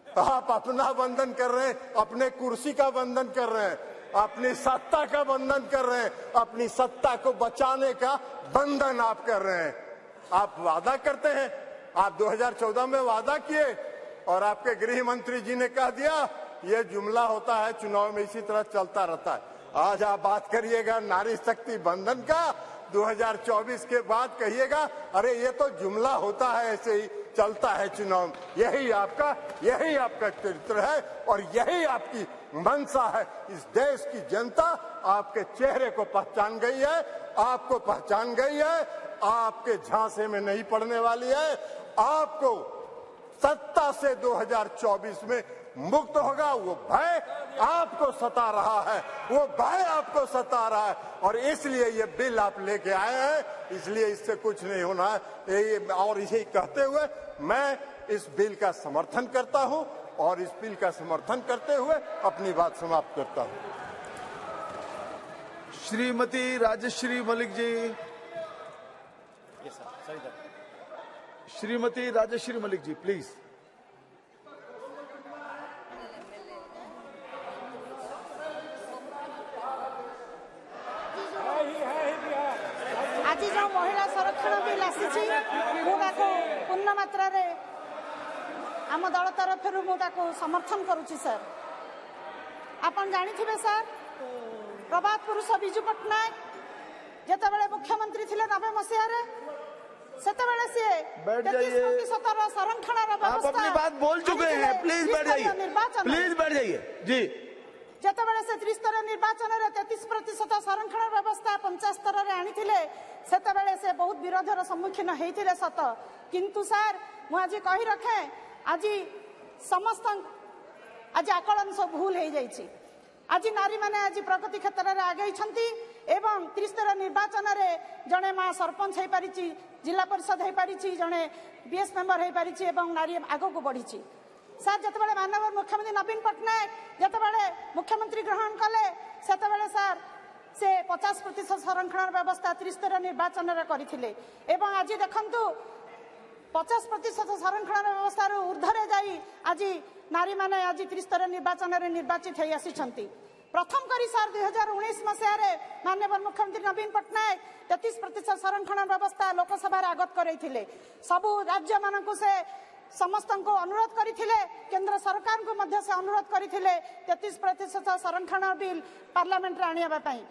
अपना बंधन कर रहे हैं, अपने कुर्सी का बंधन कर रहे हैं, अपनी सत्ता का बंधन कर रहे हैं, अपनी सत्ता को बचाने का बंधन आप कर रहे हैं। आप वादा करते हैं, आप 2014 में वादा किए और आपके गृह मंत्री जी ने कह दिया ये जुमला होता है, चुनाव में इसी तरह चलता रहता है। आज आप बात करिएगा नारी शक्ति बंधन का, 2024 के बाद कहिएगा अरे ये तो जुमला होता है, ऐसे ही चलता है चुनाव। यही आपका चरित्र है और यही आपकी मंशा है। इस देश की जनता आपके चेहरे को पहचान गई है, आपको पहचान गई है, आपके झांसे में नहीं पड़ने वाली है। आपको सत्ता से 2024 में मुक्त होगा। वो भय आपको सता रहा है, वो भय आपको सता रहा है और इसलिए ये बिल आप लेके आए हैं, इसलिए इससे कुछ नहीं होना है। और इसे कहते हुए मैं इस बिल का समर्थन करता हूं और इस बिल का समर्थन करते हुए अपनी बात समाप्त करता हूं। श्रीमती राजश्री मलिक जी, श्रीमती राजश्री मलिक जी प्लीज। बिल आसीछि मुझे पूर्ण मात्रा रे आम दल तरफ मुझे समर्थन करुच्ची सर। आपन जानिथिबे सर प्रभात पुरुष विजु पट्टनायक जेतेबेले मुख्यमंत्री थिले 90 मसीहा रे सेतेबेले से 33% संरक्षण व्यवस्था आप अपनी बात बोल चुके हैं, प्लीज बैठ जाइए, प्लीज बैठ जाइए जी। जेतेबेले से त्रिस्तरीय निर्वाचन रे 33% संरक्षण व्यवस्था 50 स्तर रे आनिथिले सेतेबेले से बहुत विरोधर सम्मुखीन हेतिले सत, किंतु सर मु आज कहि रखे आज समस्त आज आकलन सब भूल हो जाइए। आज नारी माने आज प्रगति क्षेत्र में आगे एवं त्रिस्तरीय निर्वाचन रे जड़े माँ सरपंच हो पारी, जिला परिषद हो पारी, जड़े बीएस मेंबर हो पारी एवं नारी आग को बढ़ी। सर जितेबाला माननीय मुख्यमंत्री नवीन पट्टनायक जितेबाला मुख्यमंत्री ग्रहण कले सेतेबाला सर से 50% संरक्षण व्यवस्था त्रिस्तरीय निर्वाचन में करथिले एवं आज देखंतु 50% संरक्षण व्यवस्था ऊर्धरे जाई आज नारी माने आज त्रिस्तरीय निर्वाचन में निर्वाचित हो आसी। प्रथम करी सर 2019 मसीह माननीय मुख्यमंत्री नवीन पट्टनायक 33% संरक्षण व्यवस्था लोकसभा आगत करैथिले। सबु राज्य मानकु से समस्त को अनुरोध करथिले, केंद्र सरकार को मध्य से अनुरोध करथिले 33% संरक्षण बिल पार्लियामेंट रे आनिया पई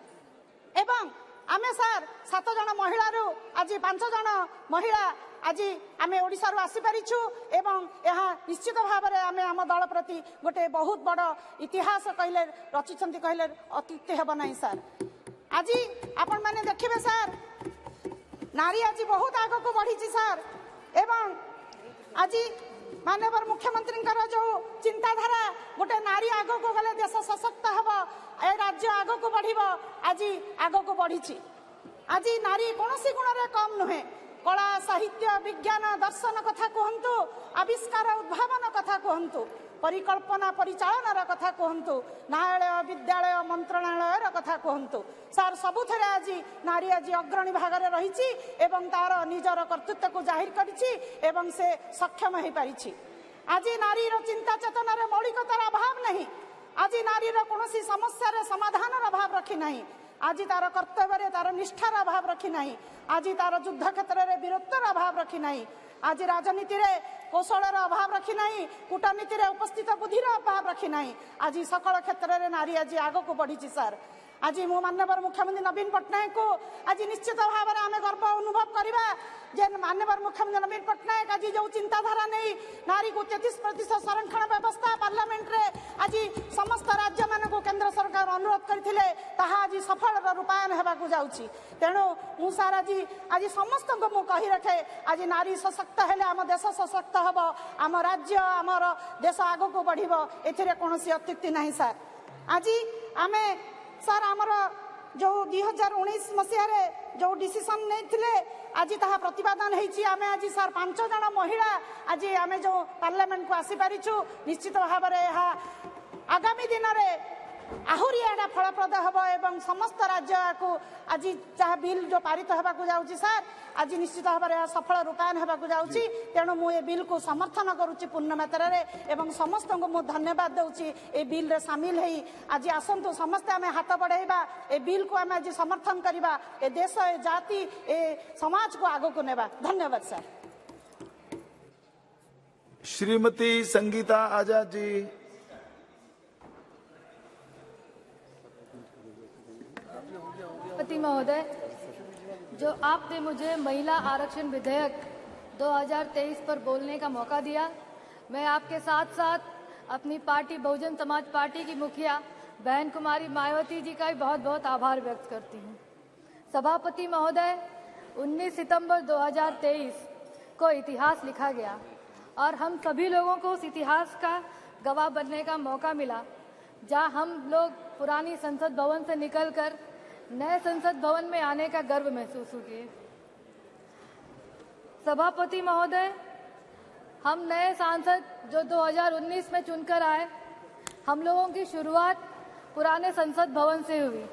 एवं आमे सर 7 जन महिला रो आज 5 जन महिला आज आमे ओडिसा रो आसी परिछु एवं यहाँ निश्चित भाव में आमे आम दल प्रति गोटे बहुत बड़ इतिहास कहले रचिछंती कहले अत्युक्ति हेब नहीं सर। आज आपण माने देखिबे सर नारी आज बहुत आग को बढ़ी सर एवं आज माननीय मुख्यमंत्री जो चिंताधारा गोटे नारी आग को गले देश सशक्त हेब ए राज्य आग को बढ़ आज आग को बढ़ी। आज नारी कौन गुण रे कम नुहे, कला साहित्य विज्ञान दर्शन कथा कहतु, आविष्कार उद्भावन कथा कहतु, परिकल्पना परिचालन कथा कहतु, न्यायालय विद्यालय मंत्रणालय कथा कहतु सर सबुथरे आज नारी आज अग्रणी भाग में रही एवं तार निजर कर्तृत्व को जाहिर करिछि एवं से सक्षम हो पारि। आज नारी चिंता चेतना रे मौलिकतार अभाव नहीं, आज नारी कौन समस्या समाधान अभाव रखी नहीं, आज तार कर्तव्य तार निष्ठार अभाव रखी नहीं, आज तार युद्ध क्षेत्र में वीरत्वर अभाव रखी नहीं, आज राजनीति रे कौशलर अभाव रखी नहीं, कूटनीति रे उपस्थित बुद्धिर अभाव रखी नहीं, आज सकल क्षेत्र में नारी आज आग को बढ़ी सर। आज मो माननीय मुख्यमंत्री नवीन पट्टनायक को आज निश्चित भाव में आम गर्व अनुभव करवा जे माननीय मुख्यमंत्री नवीन पट्टनायक आज जो चिंताधारा नहीं नारी को 33% संरक्षण व्यवस्था पार्लियामेंट रे आज समस्त राज्य मान को केंद्र सरकार अनुरोध करथिले ताहा आज सफल रूपायन हेबा को जाउची। तेणु मु सार आज समस्त को मु कहि रखे आज नारी सशक्त हेले आम देश सशक्त हब, आम राज्य आमर देश आग को बढ़िबो, एथिरे कोनोसी अत्युक्ति नहीं सर। आज आमे सर आमर जो 2019 मसीह जो डिसीजन नहीं आज ताहा प्रतिपादन होती आमे आज सर 5 जन महिला आज आमे जो पार्लियामेंट को आसी पारिछु। निश्चित भाव में आगामी दिन में आहुरी एटा फलप्रद हम एवं समस्त राज्य को आज जहाँ बिल जो पारित होगा जाऊँगी सर आज निश्चित भाव में सफल रूपायन होगा जाऊँगी। तेणु मुझे बिल को समर्थन करुच्ची पूर्ण मात्रा एवं समस्त को मुझे धन्यवाद दूसरी ए बिल रे सामिल है। आज आसतु समस्ते आम हाथ बढ़ाइबा ए बिल को आम आज समर्थन करवा ए देश ए जाति ए समाज को आग को नेबा। धन्यवाद सर। श्रीमती संगीता आजाद जी। राष्ट्रपति महोदय, जो आपने मुझे महिला आरक्षण विधेयक 2023 पर बोलने का मौका दिया, मैं आपके साथ साथ अपनी पार्टी बहुजन समाज पार्टी की मुखिया बहन कुमारी मायावती जी का भी बहुत बहुत आभार व्यक्त करती हूँ। सभापति महोदय, 19 सितंबर 2023 को इतिहास लिखा गया और हम सभी लोगों को उस इतिहास का गवाह बनने का मौका मिला, जहाँ हम लोग पुरानी संसद भवन से निकलकर नए संसद भवन में आने का गर्व महसूस किए। सभापति महोदय, हम नए सांसद जो 2019 में चुनकर आए, हम लोगों की शुरुआत पुराने संसद भवन से हुई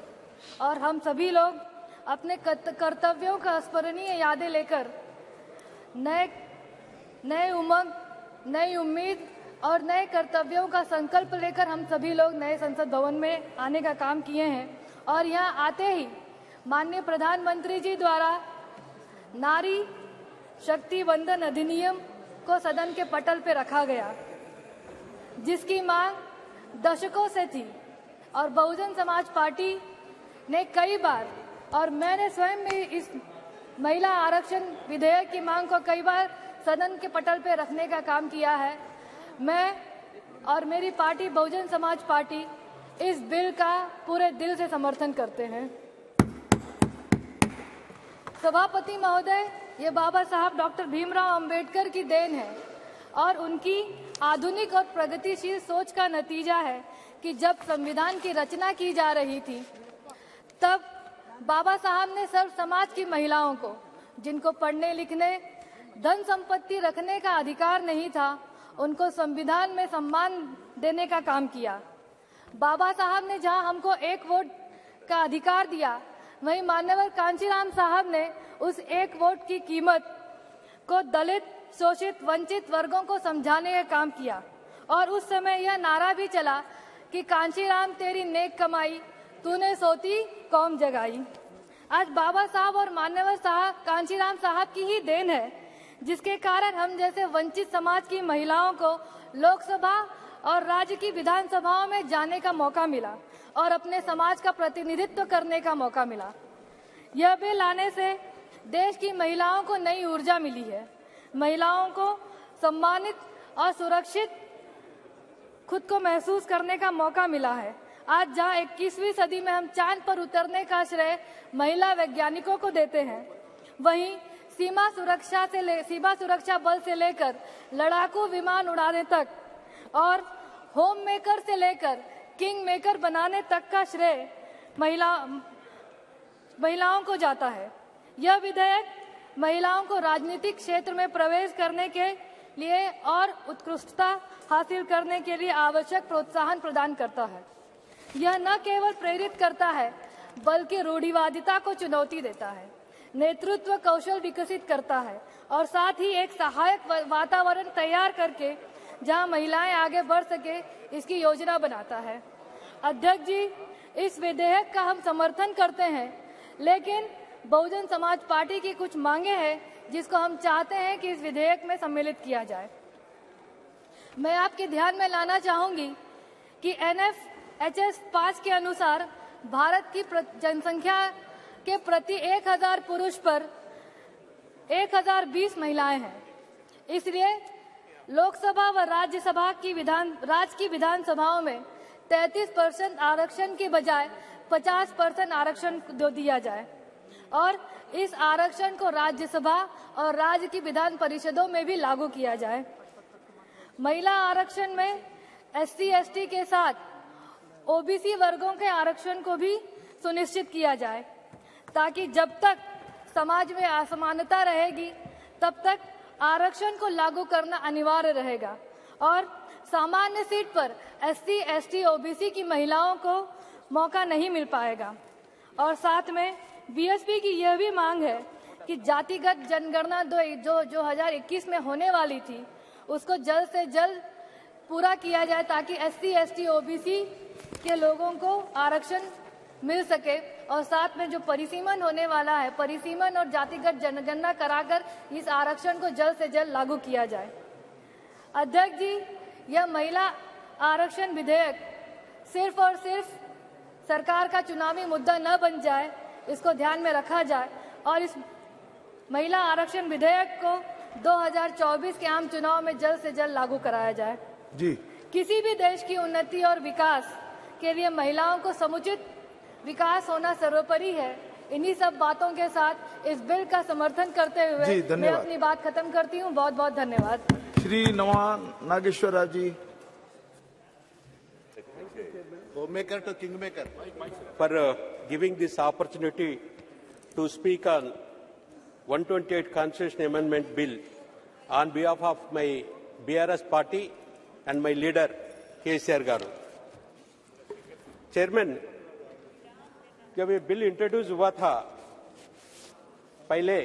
और हम सभी लोग अपने कर्तव्यों का स्मरणीय यादें लेकर नए उमंग, नई उम्मीद और नए कर्तव्यों का संकल्प लेकर हम सभी लोग नए संसद भवन में आने का काम किए हैं। और यहाँ आते ही माननीय प्रधानमंत्री जी द्वारा नारी शक्ति वंदन अधिनियम को सदन के पटल पर रखा गया, जिसकी मांग दशकों से थी और बहुजन समाज पार्टी ने कई बार, और मैंने स्वयं भी इस महिला आरक्षण विधेयक की मांग को कई बार सदन के पटल पर रखने का काम किया है। मैं और मेरी पार्टी बहुजन समाज पार्टी इस बिल का पूरे दिल से समर्थन करते हैं। सभापति महोदय, ये बाबा साहब डॉक्टर भीमराव अंबेडकर की देन है और उनकी आधुनिक और प्रगतिशील सोच का नतीजा है कि जब संविधान की रचना की जा रही थी, तब बाबा साहब ने सर्व समाज की महिलाओं को, जिनको पढ़ने लिखने, धन संपत्ति रखने का अधिकार नहीं था, उनको संविधान में सम्मान देने का काम किया। बाबा साहब ने जहां हमको एक वोट का अधिकार दिया, वहीं मान्यवर कांचीराम साहब ने उस एक वोट की कीमत को दलित, शोषित, वंचित वर्गों को समझाने का काम किया और उस समय यह नारा भी चला कि कांचीराम तेरी नेक कमाई, तूने सोती कौम जगाई। आज बाबा साहब और मान्यवर साहब कांचीराम साहब की ही देन है, जिसके कारण हम जैसे वंचित समाज की महिलाओं को लोकसभा और राज्य की विधानसभाओं में जाने का मौका मिला और अपने समाज का प्रतिनिधित्व करने का मौका मिला। यह बिल आने से देश की महिलाओं को नई ऊर्जा मिली है। महिलाओं को सम्मानित और सुरक्षित खुद को महसूस करने का मौका मिला है। आज जहां 21वीं सदी में हम चांद पर उतरने का श्रेय महिला वैज्ञानिकों को देते हैं, वहीं सीमा सुरक्षा बल से लेकर लड़ाकू विमान उड़ाने तक और होम मेकर से लेकर किंग मेकर बनाने तक का श्रेय महिलाओं को जाता है। यह विधेयक महिलाओं को राजनीतिक क्षेत्र में प्रवेश करने के लिए और उत्कृष्टता हासिल करने के लिए आवश्यक प्रोत्साहन प्रदान करता है। यह न केवल प्रेरित करता है, बल्कि रूढ़िवादिता को चुनौती देता है, नेतृत्व कौशल विकसित करता है और साथ ही एक सहायक वातावरण तैयार करके जहां महिलाएं आगे बढ़ सके, इसकी योजना बनाता है। अध्यक्ष जी, इस विधेयक का हम समर्थन करते हैं, लेकिन बहुजन समाज पार्टी की कुछ मांगे हैं जिसको हम चाहते हैं कि इस विधेयक में सम्मिलित किया जाए। मैं आपके ध्यान में लाना चाहूंगी कि NFHS 5 के अनुसार भारत की जनसंख्या के प्रति 1000 पुरुष पर 1020 महिलाएं हैं। इसलिए लोकसभा व राज्य की विधानसभाओं में 33% आरक्षण के बजाय 50% आरक्षण दिया जाए और इस आरक्षण को राज्यसभा और राज्य की विधान परिषदों में भी लागू किया जाए। महिला आरक्षण में SC/ST के साथ OBC वर्गों के आरक्षण को भी सुनिश्चित किया जाए, ताकि जब तक समाज में असमानता रहेगी तब तक आरक्षण को लागू करना अनिवार्य रहेगा और सामान्य सीट पर SC/ST OBC की महिलाओं को मौका नहीं मिल पाएगा। और साथ में BSP की यह भी मांग है कि जातिगत जनगणना जो 2021 में होने वाली थी, उसको जल्द से जल्द पूरा किया जाए, ताकि SC/ST OBC के लोगों को आरक्षण मिल सके और साथ में जो परिसीमन होने वाला है, परिसीमन और जातिगत जनगणना कराकर इस आरक्षण को जल्द से जल्द लागू किया जाए। अध्यक्ष जी, यह महिला आरक्षण विधेयक सिर्फ और सिर्फ सरकार का चुनावी मुद्दा न बन जाए, इसको ध्यान में रखा जाए और इस महिला आरक्षण विधेयक को 2024 के आम चुनाव में जल्द से जल्द लागू कराया जाए। जी। किसी भी देश की उन्नति और विकास के लिए महिलाओं को समुचित विकास होना सर्वोपरि है। इन्हीं सब बातों के साथ इस बिल का समर्थन करते हुए मैं अपनी बात खत्म करती हूँ। बहुत बहुत धन्यवाद। श्री नवा Nageshwar Rao ji. Homemaker to Kingmaker, for giving this opportunity to speak on 128 Constitution Amendment Bill on behalf of my BRS party and my leader KCR Garu. Chairman, जब ये बिल इंट्रोड्यूस हुआ था पहले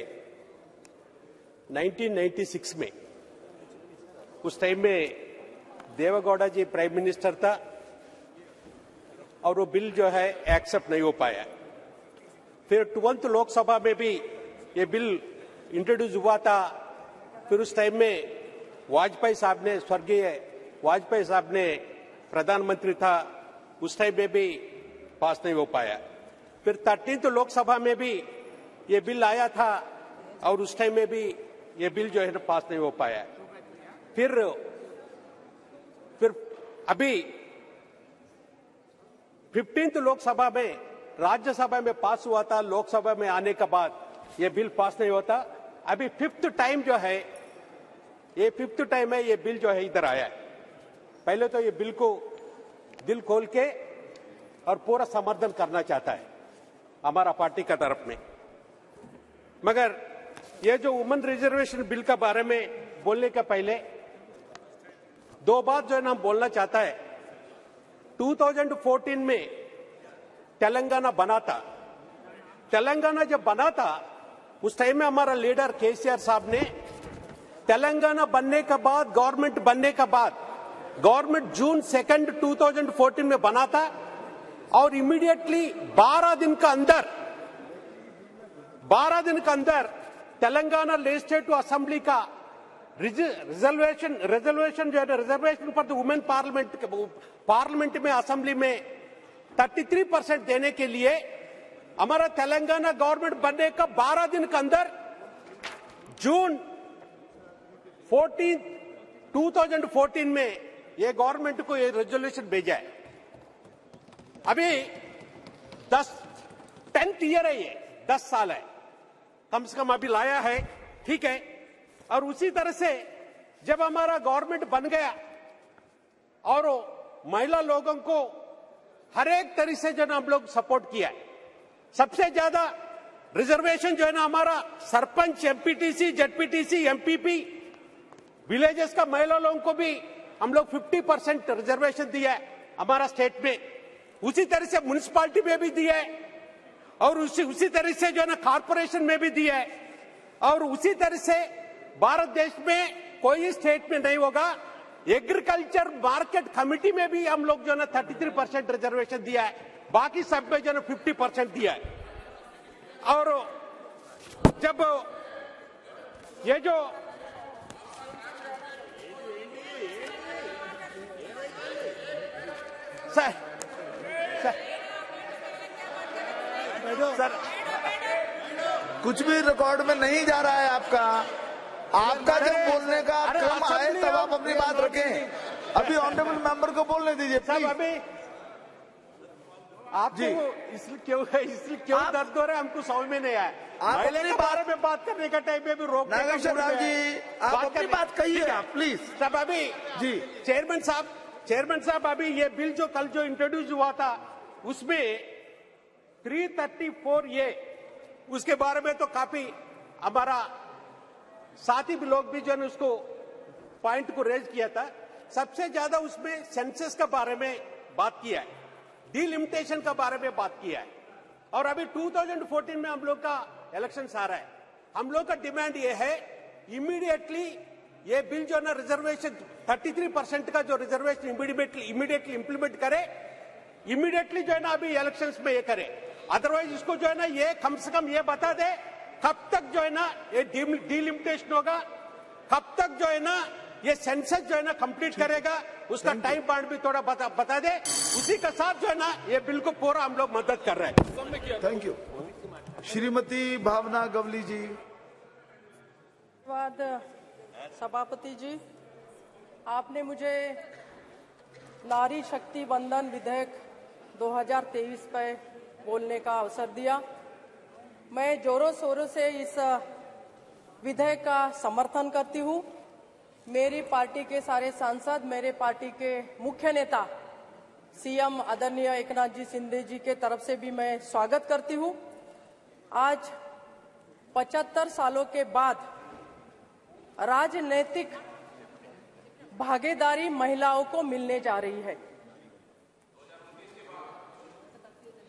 1996 में, उस टाइम में देवेगौड़ा जी प्राइम मिनिस्टर था और वो बिल जो है एक्सेप्ट नहीं हो पाया। फिर 12th लोकसभा में भी ये बिल इंट्रोड्यूस हुआ था फिर उस टाइम में वाजपेयी साहब ने, स्वर्गीय वाजपेयी साहब ने प्रधानमंत्री था, उस टाइम में भी पास नहीं हो पाया। फिर 13th लोकसभा में भी ये बिल आया था और उस टाइम में भी ये बिल जो है ना पास नहीं हो पाया। फिर अभी 15th लोकसभा में, राज्यसभा में पास हुआ था, लोकसभा में आने के बाद ये बिल पास नहीं होता। अभी 5th टाइम जो है, ये 5th टाइम है ये बिल जो है इधर आया है। पहले तो ये बिल को दिल खोल के और पूरा समर्थन करना चाहता है हमारा पार्टी का तरफ में, मगर ये जो वुमेन रिजर्वेशन बिल के बारे में बोलने के पहले दो बात जो है ना हम बोलना चाहता है। 2014 में तेलंगाना बना था। तेलंगाना जब बना था उस टाइम में हमारा लीडर केसीआर साहब ने तेलंगाना बनने के बाद, गवर्नमेंट बनने के बाद, गवर्नमेंट जून 2 2014 में बना था और इमीडिएटली 12 दिन का अंदर तेलंगाना लेजिस्लेटिव असेंबली का रिजर्वेशन जो है, reservation for the women parliament में, असेंबली में 33% देने के लिए हमारा तेलंगाना गवर्नमेंट बनने का 12 दिन के अंदर जून 14, 2014 में ये गवर्नमेंट को ये रेजोल्यूशन भेजा है। अभी 10th ईयर है, ये 10 साल है कम से कम अभी लाया है, ठीक है। और उसी तरह से जब हमारा गवर्नमेंट बन गया और महिला लोगों को हर एक तरीके से जो है ना हम लोग सपोर्ट किया है। सबसे ज्यादा रिजर्वेशन जो है ना हमारा sarpanch, MPTC, ZPTC, MPP, villages का महिला लोगों को भी हम लोग 50% रिजर्वेशन दिया है हमारा स्टेट में। उसी तरह से म्युनिसिपालिटी में भी दिया है और उसी तरह से जो है ना कॉर्पोरेशन में भी दिया है और उसी तरह से भारत देश में कोई स्टेट में नहीं होगा। एग्रीकल्चर मार्केट कमेटी में भी हम लोग जो है ना 33% रिजर्वेशन दिया है, बाकी सब में जो है ना 50% दिया है। और जब ये जो सर कुछ भी रिकॉर्ड में नहीं जा रहा है आपका जब बोलने का क्रम आए तब आप अपनी बात रखें। अभी ऑनरेबल मेंबर को बोलने दीजिए प्लीज। अभी आपको इसलिए क्यों दर्द हो रहा है हमको समझ में नहीं आया। आप अपनी बारे में बात करने का टाइम में भी रोक नागेश्वर राव जी आप अपनी बात कहिए प्लीज। सब अभी जी चेयरमैन साहब अभी ये बिल जो कल जो इंट्रोड्यूस हुआ था उसमें 334A उसके बारे में तो काफी हमारा साथी भी लोग भी जो है उसको पॉइंट को रेज किया था। सबसे ज्यादा उसमें सेंसस के बारे में बात किया है, डिलिमिटेशन के बारे में बात किया है। और अभी 2014 में हम लोग का इलेक्शन आ रहा है। हम लोग का डिमांड ये है इमीडिएटली ये बिल जो है ना रिजर्वेशन 33% का जो रिजर्वेशन इमीडिएटली इंप्लीमेंट करे, इमीडिएटली जो है ना अभी इलेक्शंस में ये करे। अदरवाइज इसको जो है ना ये कम से कम ये बता दे कब तक जो है ना ये डिलिमिटेशन होगा, कब तक जो है ना ये सेंसस जो है ना कंप्लीट करेगा, उसका टाइम बाउंड भी थोड़ा बता दे। उसी के साथ जो है ना ये बिल को पूरा हम लोग मदद कर रहे हैं। Thank you. श्रीमती भावना गवली जी। धन्यवाद सभापति जी, आपने मुझे नारी शक्ति वंदन विधेयक 2023 पे बोलने का अवसर दिया। मैं जोरों शोरों से इस विधेयक का समर्थन करती हूँ। मेरी पार्टी के सारे सांसद, मेरे पार्टी के मुख्य नेता सीएम आदरणीय एकनाथ जी शिंदे जी के तरफ से भी मैं स्वागत करती हूँ। आज 75 सालों के बाद राजनीतिक भागीदारी महिलाओं को मिलने जा रही है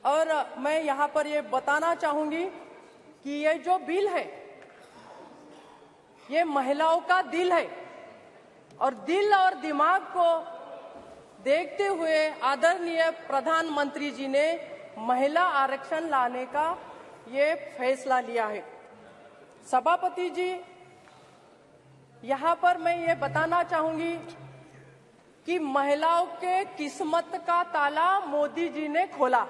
और मैं यहाँ पर ये बताना चाहूंगी कि ये जो बिल है ये महिलाओं का दिल है और दिल और दिमाग को देखते हुए आदरणीय प्रधानमंत्री जी ने महिला आरक्षण लाने का ये फैसला लिया है। सभापति जी, यहाँ पर मैं ये बताना चाहूंगी कि महिलाओं के किस्मत का ताला मोदी जी ने खोला।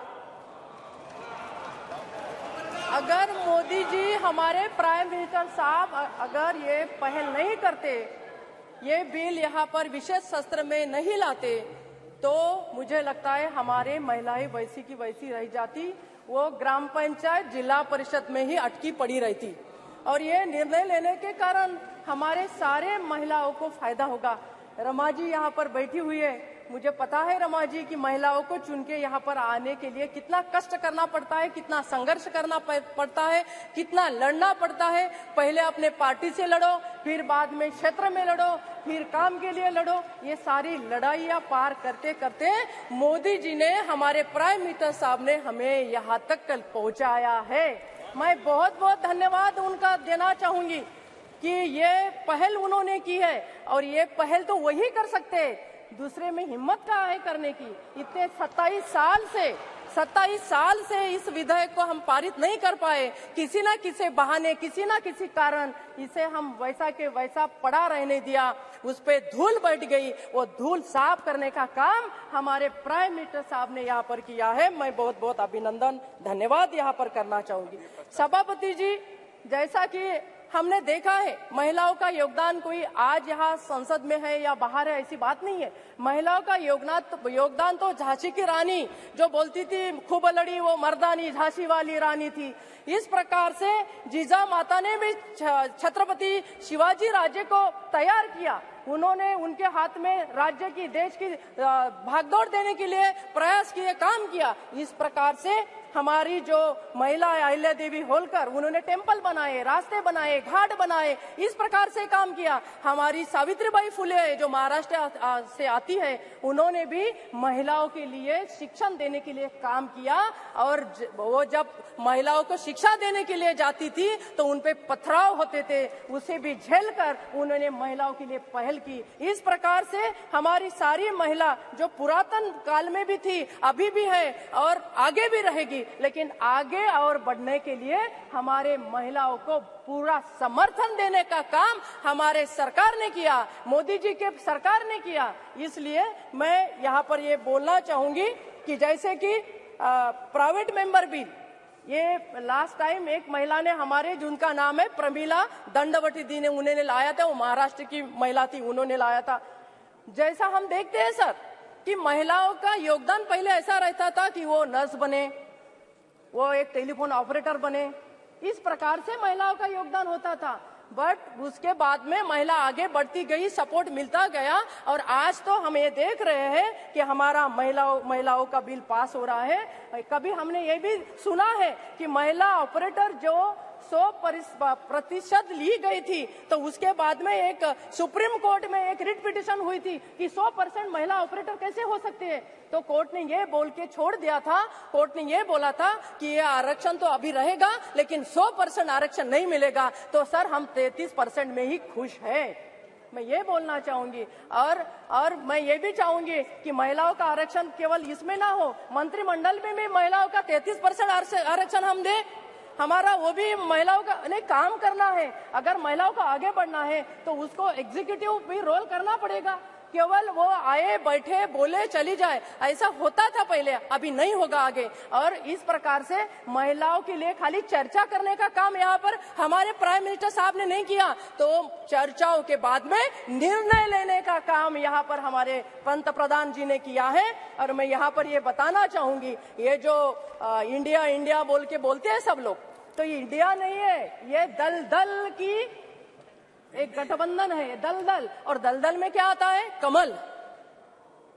अगर मोदी जी हमारे प्राइम मिनिस्टर साहब अगर ये पहल नहीं करते, ये बिल यहाँ पर विशेष सत्र में नहीं लाते, तो मुझे लगता है हमारे महिलाएं वैसी की वैसी रह जाती, वो ग्राम पंचायत जिला परिषद में ही अटकी पड़ी रहती। और ये निर्णय लेने के कारण हमारे सारे महिलाओं को फायदा होगा। रमा जी यहाँ पर बैठी हुई है, मुझे पता है रमा जी कि महिलाओं को चुन के यहाँ पर आने के लिए कितना कष्ट करना पड़ता है, कितना संघर्ष करना पड़ता है, कितना लड़ना पड़ता है। पहले अपने पार्टी से लड़ो, फिर बाद में क्षेत्र में लड़ो, फिर काम के लिए लड़ो। ये सारी लड़ाइयाँ पार करते करते मोदी जी ने, हमारे प्राइम मिनिस्टर साहब ने हमें यहाँ तक कल पहुँचाया है। मैं बहुत बहुत धन्यवाद उनका देना चाहूंगी कि ये पहल उन्होंने की है, और ये पहल तो वही कर सकते, दूसरे में हिम्मत कहाँ है करने की। इतने 27 साल से इस विधेयक को हम पारित नहीं कर पाए, किसी ना किसी बहाने, किसी ना किसी कारण इसे हम वैसा के वैसा पड़ा रहने दिया, उस पे धूल बैठ गई। वो धूल साफ करने का काम हमारे प्राइम मिनिस्टर साहब ने यहाँ पर किया है। मैं बहुत बहुत अभिनंदन, धन्यवाद यहाँ पर करना चाहूंगी। सभापति जी, जैसा कि हमने देखा है, महिलाओं का योगदान कोई आज यहाँ संसद में है या बाहर है ऐसी बात नहीं है। महिलाओं का योगदान तो झांसी की रानी जो बोलती थी खूब लड़ी वो मर्दानी झांसी वाली रानी थी। इस प्रकार से जीजा माता ने भी छत्रपति शिवाजी राजे को तैयार किया। उन्होंने उनके हाथ में राज्य की, देश की भागदौड़ देने के लिए प्रयास किए, काम किया। इस प्रकार से हमारी जो महिला अहिल्या देवी होलकर, उन्होंने टेम्पल बनाए, रास्ते बनाए, घाट बनाए, इस प्रकार से काम किया। हमारी सावित्रीबाई फुले जो महाराष्ट्र से आती है, उन्होंने भी महिलाओं के लिए शिक्षण देने के लिए काम किया। और वो जब महिलाओं को शिक्षा देने के लिए जाती थी तो उनपे पथराव होते थे, उसे भी झेल कर उन्होंने महिलाओं के लिए पहल की। इस प्रकार से हमारी सारी महिला जो पुरातन काल में भी थी, अभी भी है और आगे भी रहेगी, लेकिन आगे और बढ़ने के लिए हमारे महिलाओं को पूरा समर्थन देने का काम हमारे सरकार ने किया, मोदी जी के सरकार ने किया। इसलिए मैं यहाँ पर ये बोलना चाहूंगी कि जैसे कि प्राइवेट मेंबर बिल, ये लास्ट टाइम एक महिला ने हमारे, जिनका नाम है प्रमीला दंडवती दी ने, उन्होंने लाया था, वो महाराष्ट्र की महिला थी, उन्होंने लाया था। जैसा हम देखते हैं सर कि महिलाओं का योगदान पहले ऐसा रहता था कि वो नर्स बने, वो एक टेलीफोन ऑपरेटर बने, इस प्रकार से महिलाओं का योगदान होता था। बट उसके बाद में महिला आगे बढ़ती गई, सपोर्ट मिलता गया, और आज तो हम ये देख रहे हैं कि हमारा महिलाओं का बिल पास हो रहा है। कभी हमने ये भी सुना है कि महिला ऑपरेटर जो 100% ली गई थी, तो उसके बाद में एक सुप्रीम कोर्ट में एक रिट पिटिशन हुई थी कि 100% महिला ऑपरेटर कैसे हो सकते हैं। तो कोर्ट ने ये बोल के छोड़ दिया था, कोर्ट ने ये बोला था कि ये आरक्षण तो अभी रहेगा लेकिन 100% आरक्षण नहीं मिलेगा। तो सर हम 33% में ही खुश हैं, मैं ये बोलना चाहूंगी। और मैं ये भी चाहूंगी कि महिलाओं का आरक्षण केवल इसमें ना हो, मंत्रिमंडल में भी महिलाओं का 33% आरक्षण हम दे। हमारा वो भी महिलाओं का नहीं काम करना है, अगर महिलाओं को आगे बढ़ना है तो उसको एग्जीक्यूटिव भी रोल करना पड़ेगा। केवल वो आए, बैठे, बोले, चली जाए, ऐसा होता था पहले, अभी नहीं होगा आगे। और इस प्रकार से महिलाओं के लिए खाली चर्चा करने का काम यहाँ पर हमारे प्राइम मिनिस्टर साहब ने नहीं किया, तो चर्चाओं के बाद में निर्णय लेने का काम यहाँ पर हमारे पंतप्रधान जी ने किया है। और मैं यहाँ पर ये बताना चाहूंगी, ये जो इंडिया इंडिया बोल के बोलते हैं सब लोग, तो ये इंडिया नहीं है, ये दलदल की एक गठबंधन है, दलदल। और दलदल में क्या आता है? कमल।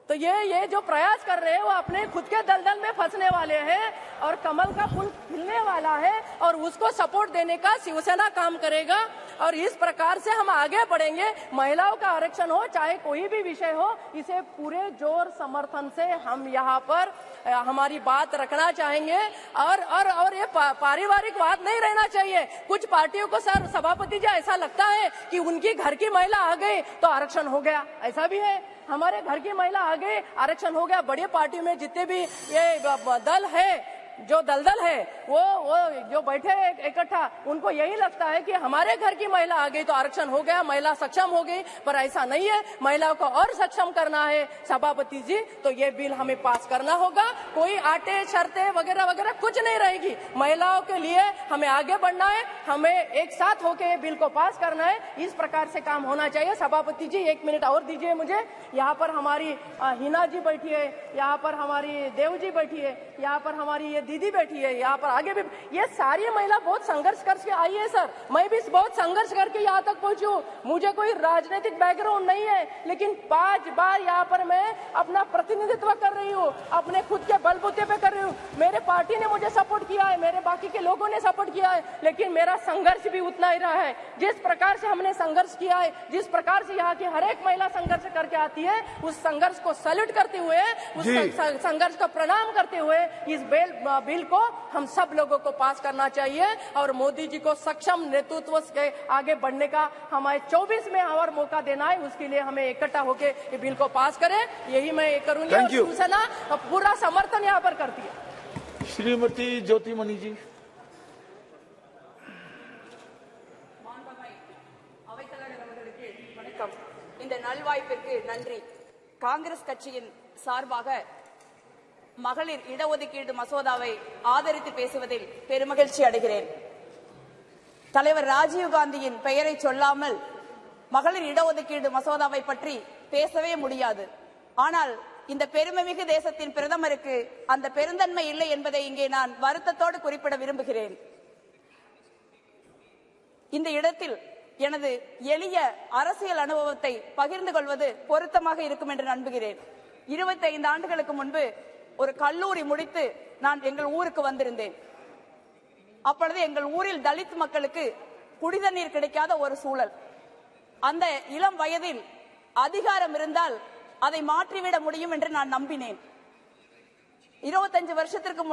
तो ये जो प्रयास कर रहे हैं वो अपने खुद के दलदल में फंसने वाले हैं, और कमल का फूल खिलने वाला है, और उसको सपोर्ट देने का शिवसेना काम करेगा। और इस प्रकार से हम आगे बढ़ेंगे। महिलाओं का आरक्षण हो, चाहे कोई भी विषय हो, इसे पूरे जोर समर्थन से हम यहाँ पर हमारी बात रखना चाहेंगे। और ये पारिवारिक बात नहीं रहना चाहिए। कुछ पार्टियों को सर सभापति जी ऐसा लगता है कि उनकी घर की महिला आ गई तो आरक्षण हो गया, ऐसा भी है। हमारे घर की महिला आ गई, आरक्षण हो गया। बड़ी पार्टी में जितने भी ये दल है, जो दलदल है वो जो बैठे इकट्ठा, उनको यही लगता है कि हमारे घर की महिला आ गई तो आरक्षण हो गया, महिला सक्षम हो गई, पर ऐसा नहीं है। महिलाओं को और सक्षम करना है सभापति जी, तो ये बिल हमें पास करना होगा। कोई आटे शर्तें वगैरह वगैरह कुछ नहीं रहेगी। महिलाओं के लिए हमें आगे बढ़ना है, हमें एक साथ होकर बिल को पास करना है। इस प्रकार से काम होना चाहिए। सभापति जी 1 मिनट और दीजिए मुझे। यहाँ पर हमारी हिना जी बैठी है, यहाँ पर हमारी देव जी बैठी है, यहाँ पर हमारी ये दीदी बैठी है, यहाँ पर आगे भी ये सारी महिला बहुत संघर्ष करके आई है सर। मैं भी बहुत संघर्ष करके यहाँ तक पहुंची हूँ। मुझे कोई राजनीतिक बैकग्राउंड नहीं है, लेकिन 5 बार यहाँ पर मैं अपना प्रतिनिधित्व कर रही हूँ, अपने खुद के बलबूते पे कर रही हूँ। मेरे पार्टी ने मुझे सपोर्ट किया है, मेरे बाकी के लोगों ने सपोर्ट किया है, लेकिन मेरा संघर्ष भी उतना ही रहा है। जिस प्रकार से हमने संघर्ष किया है, जिस प्रकार से यहाँ की हर एक महिला संघर्ष करके आती है, उस संघर्ष को सैल्यूट करते हुए, उस संघर्ष को प्रणाम करते हुए इस बिल को हम सब लोगों को पास करना चाहिए और मोदी जी को सक्षम नेतृत्व के आगे बढ़ने का हमें 24 में और मौका देना है। उसके लिए हमें इकट्ठा होकर ये बिल को पास करें, यही मैं करूंगी और शिवसेना पूरा समर्थन यहाँ पर करती है। श्रीमती ज्योतिमणि जी। இந்த நல்வாய்ப்பிற்கு நன்றி. காங்கிரஸ் கட்சியின் சார்பாக மகளிர் இடஒதுக்கீடு மசோதாவை ஆதரித்து பேசுவதில் பெருமகிழ்ச்சி அடைகிறேன். தலைவர் ராஜீவ்காந்தியின் பெயரை சொல்லாமல் மகளிர் இடஒதுக்கீடு மசோதாவை பற்றி பேசவே முடியாது. ஆனால் இந்த பெருமைமிகு தேசத்தின் பிரதமருக்கு அந்த பெருந்தன்மை இல்லை என்பதை இங்கே நான் வருத்தத்தோடு குறிப்பிட விரும்புகிறேன். இந்த இடத்தில் எனது எளிய அரசியல் அனுபவத்தை பகிர்ந்து கொள்வது பொருத்தமாக இருக்கும் என்று நம்புகிறேன். 25 ஆண்டுகளுக்கு முன்பு ஒரு கல்லூரி முடித்து நான் எங்கள் ஊருக்கு வந்திருந்தேன். அப்பொழுது எங்கள் ஊரில் தலித் மக்களுக்கு குடிதண்ணீர் கிடைக்காத ஒரு சூழல். அந்த இளம் வயதில் அதிகாரம் இருந்தால் அதை மாற்றிவிட முடியும் என்று நான் நம்பினேன். 25 வருஷத்திற்கு முன்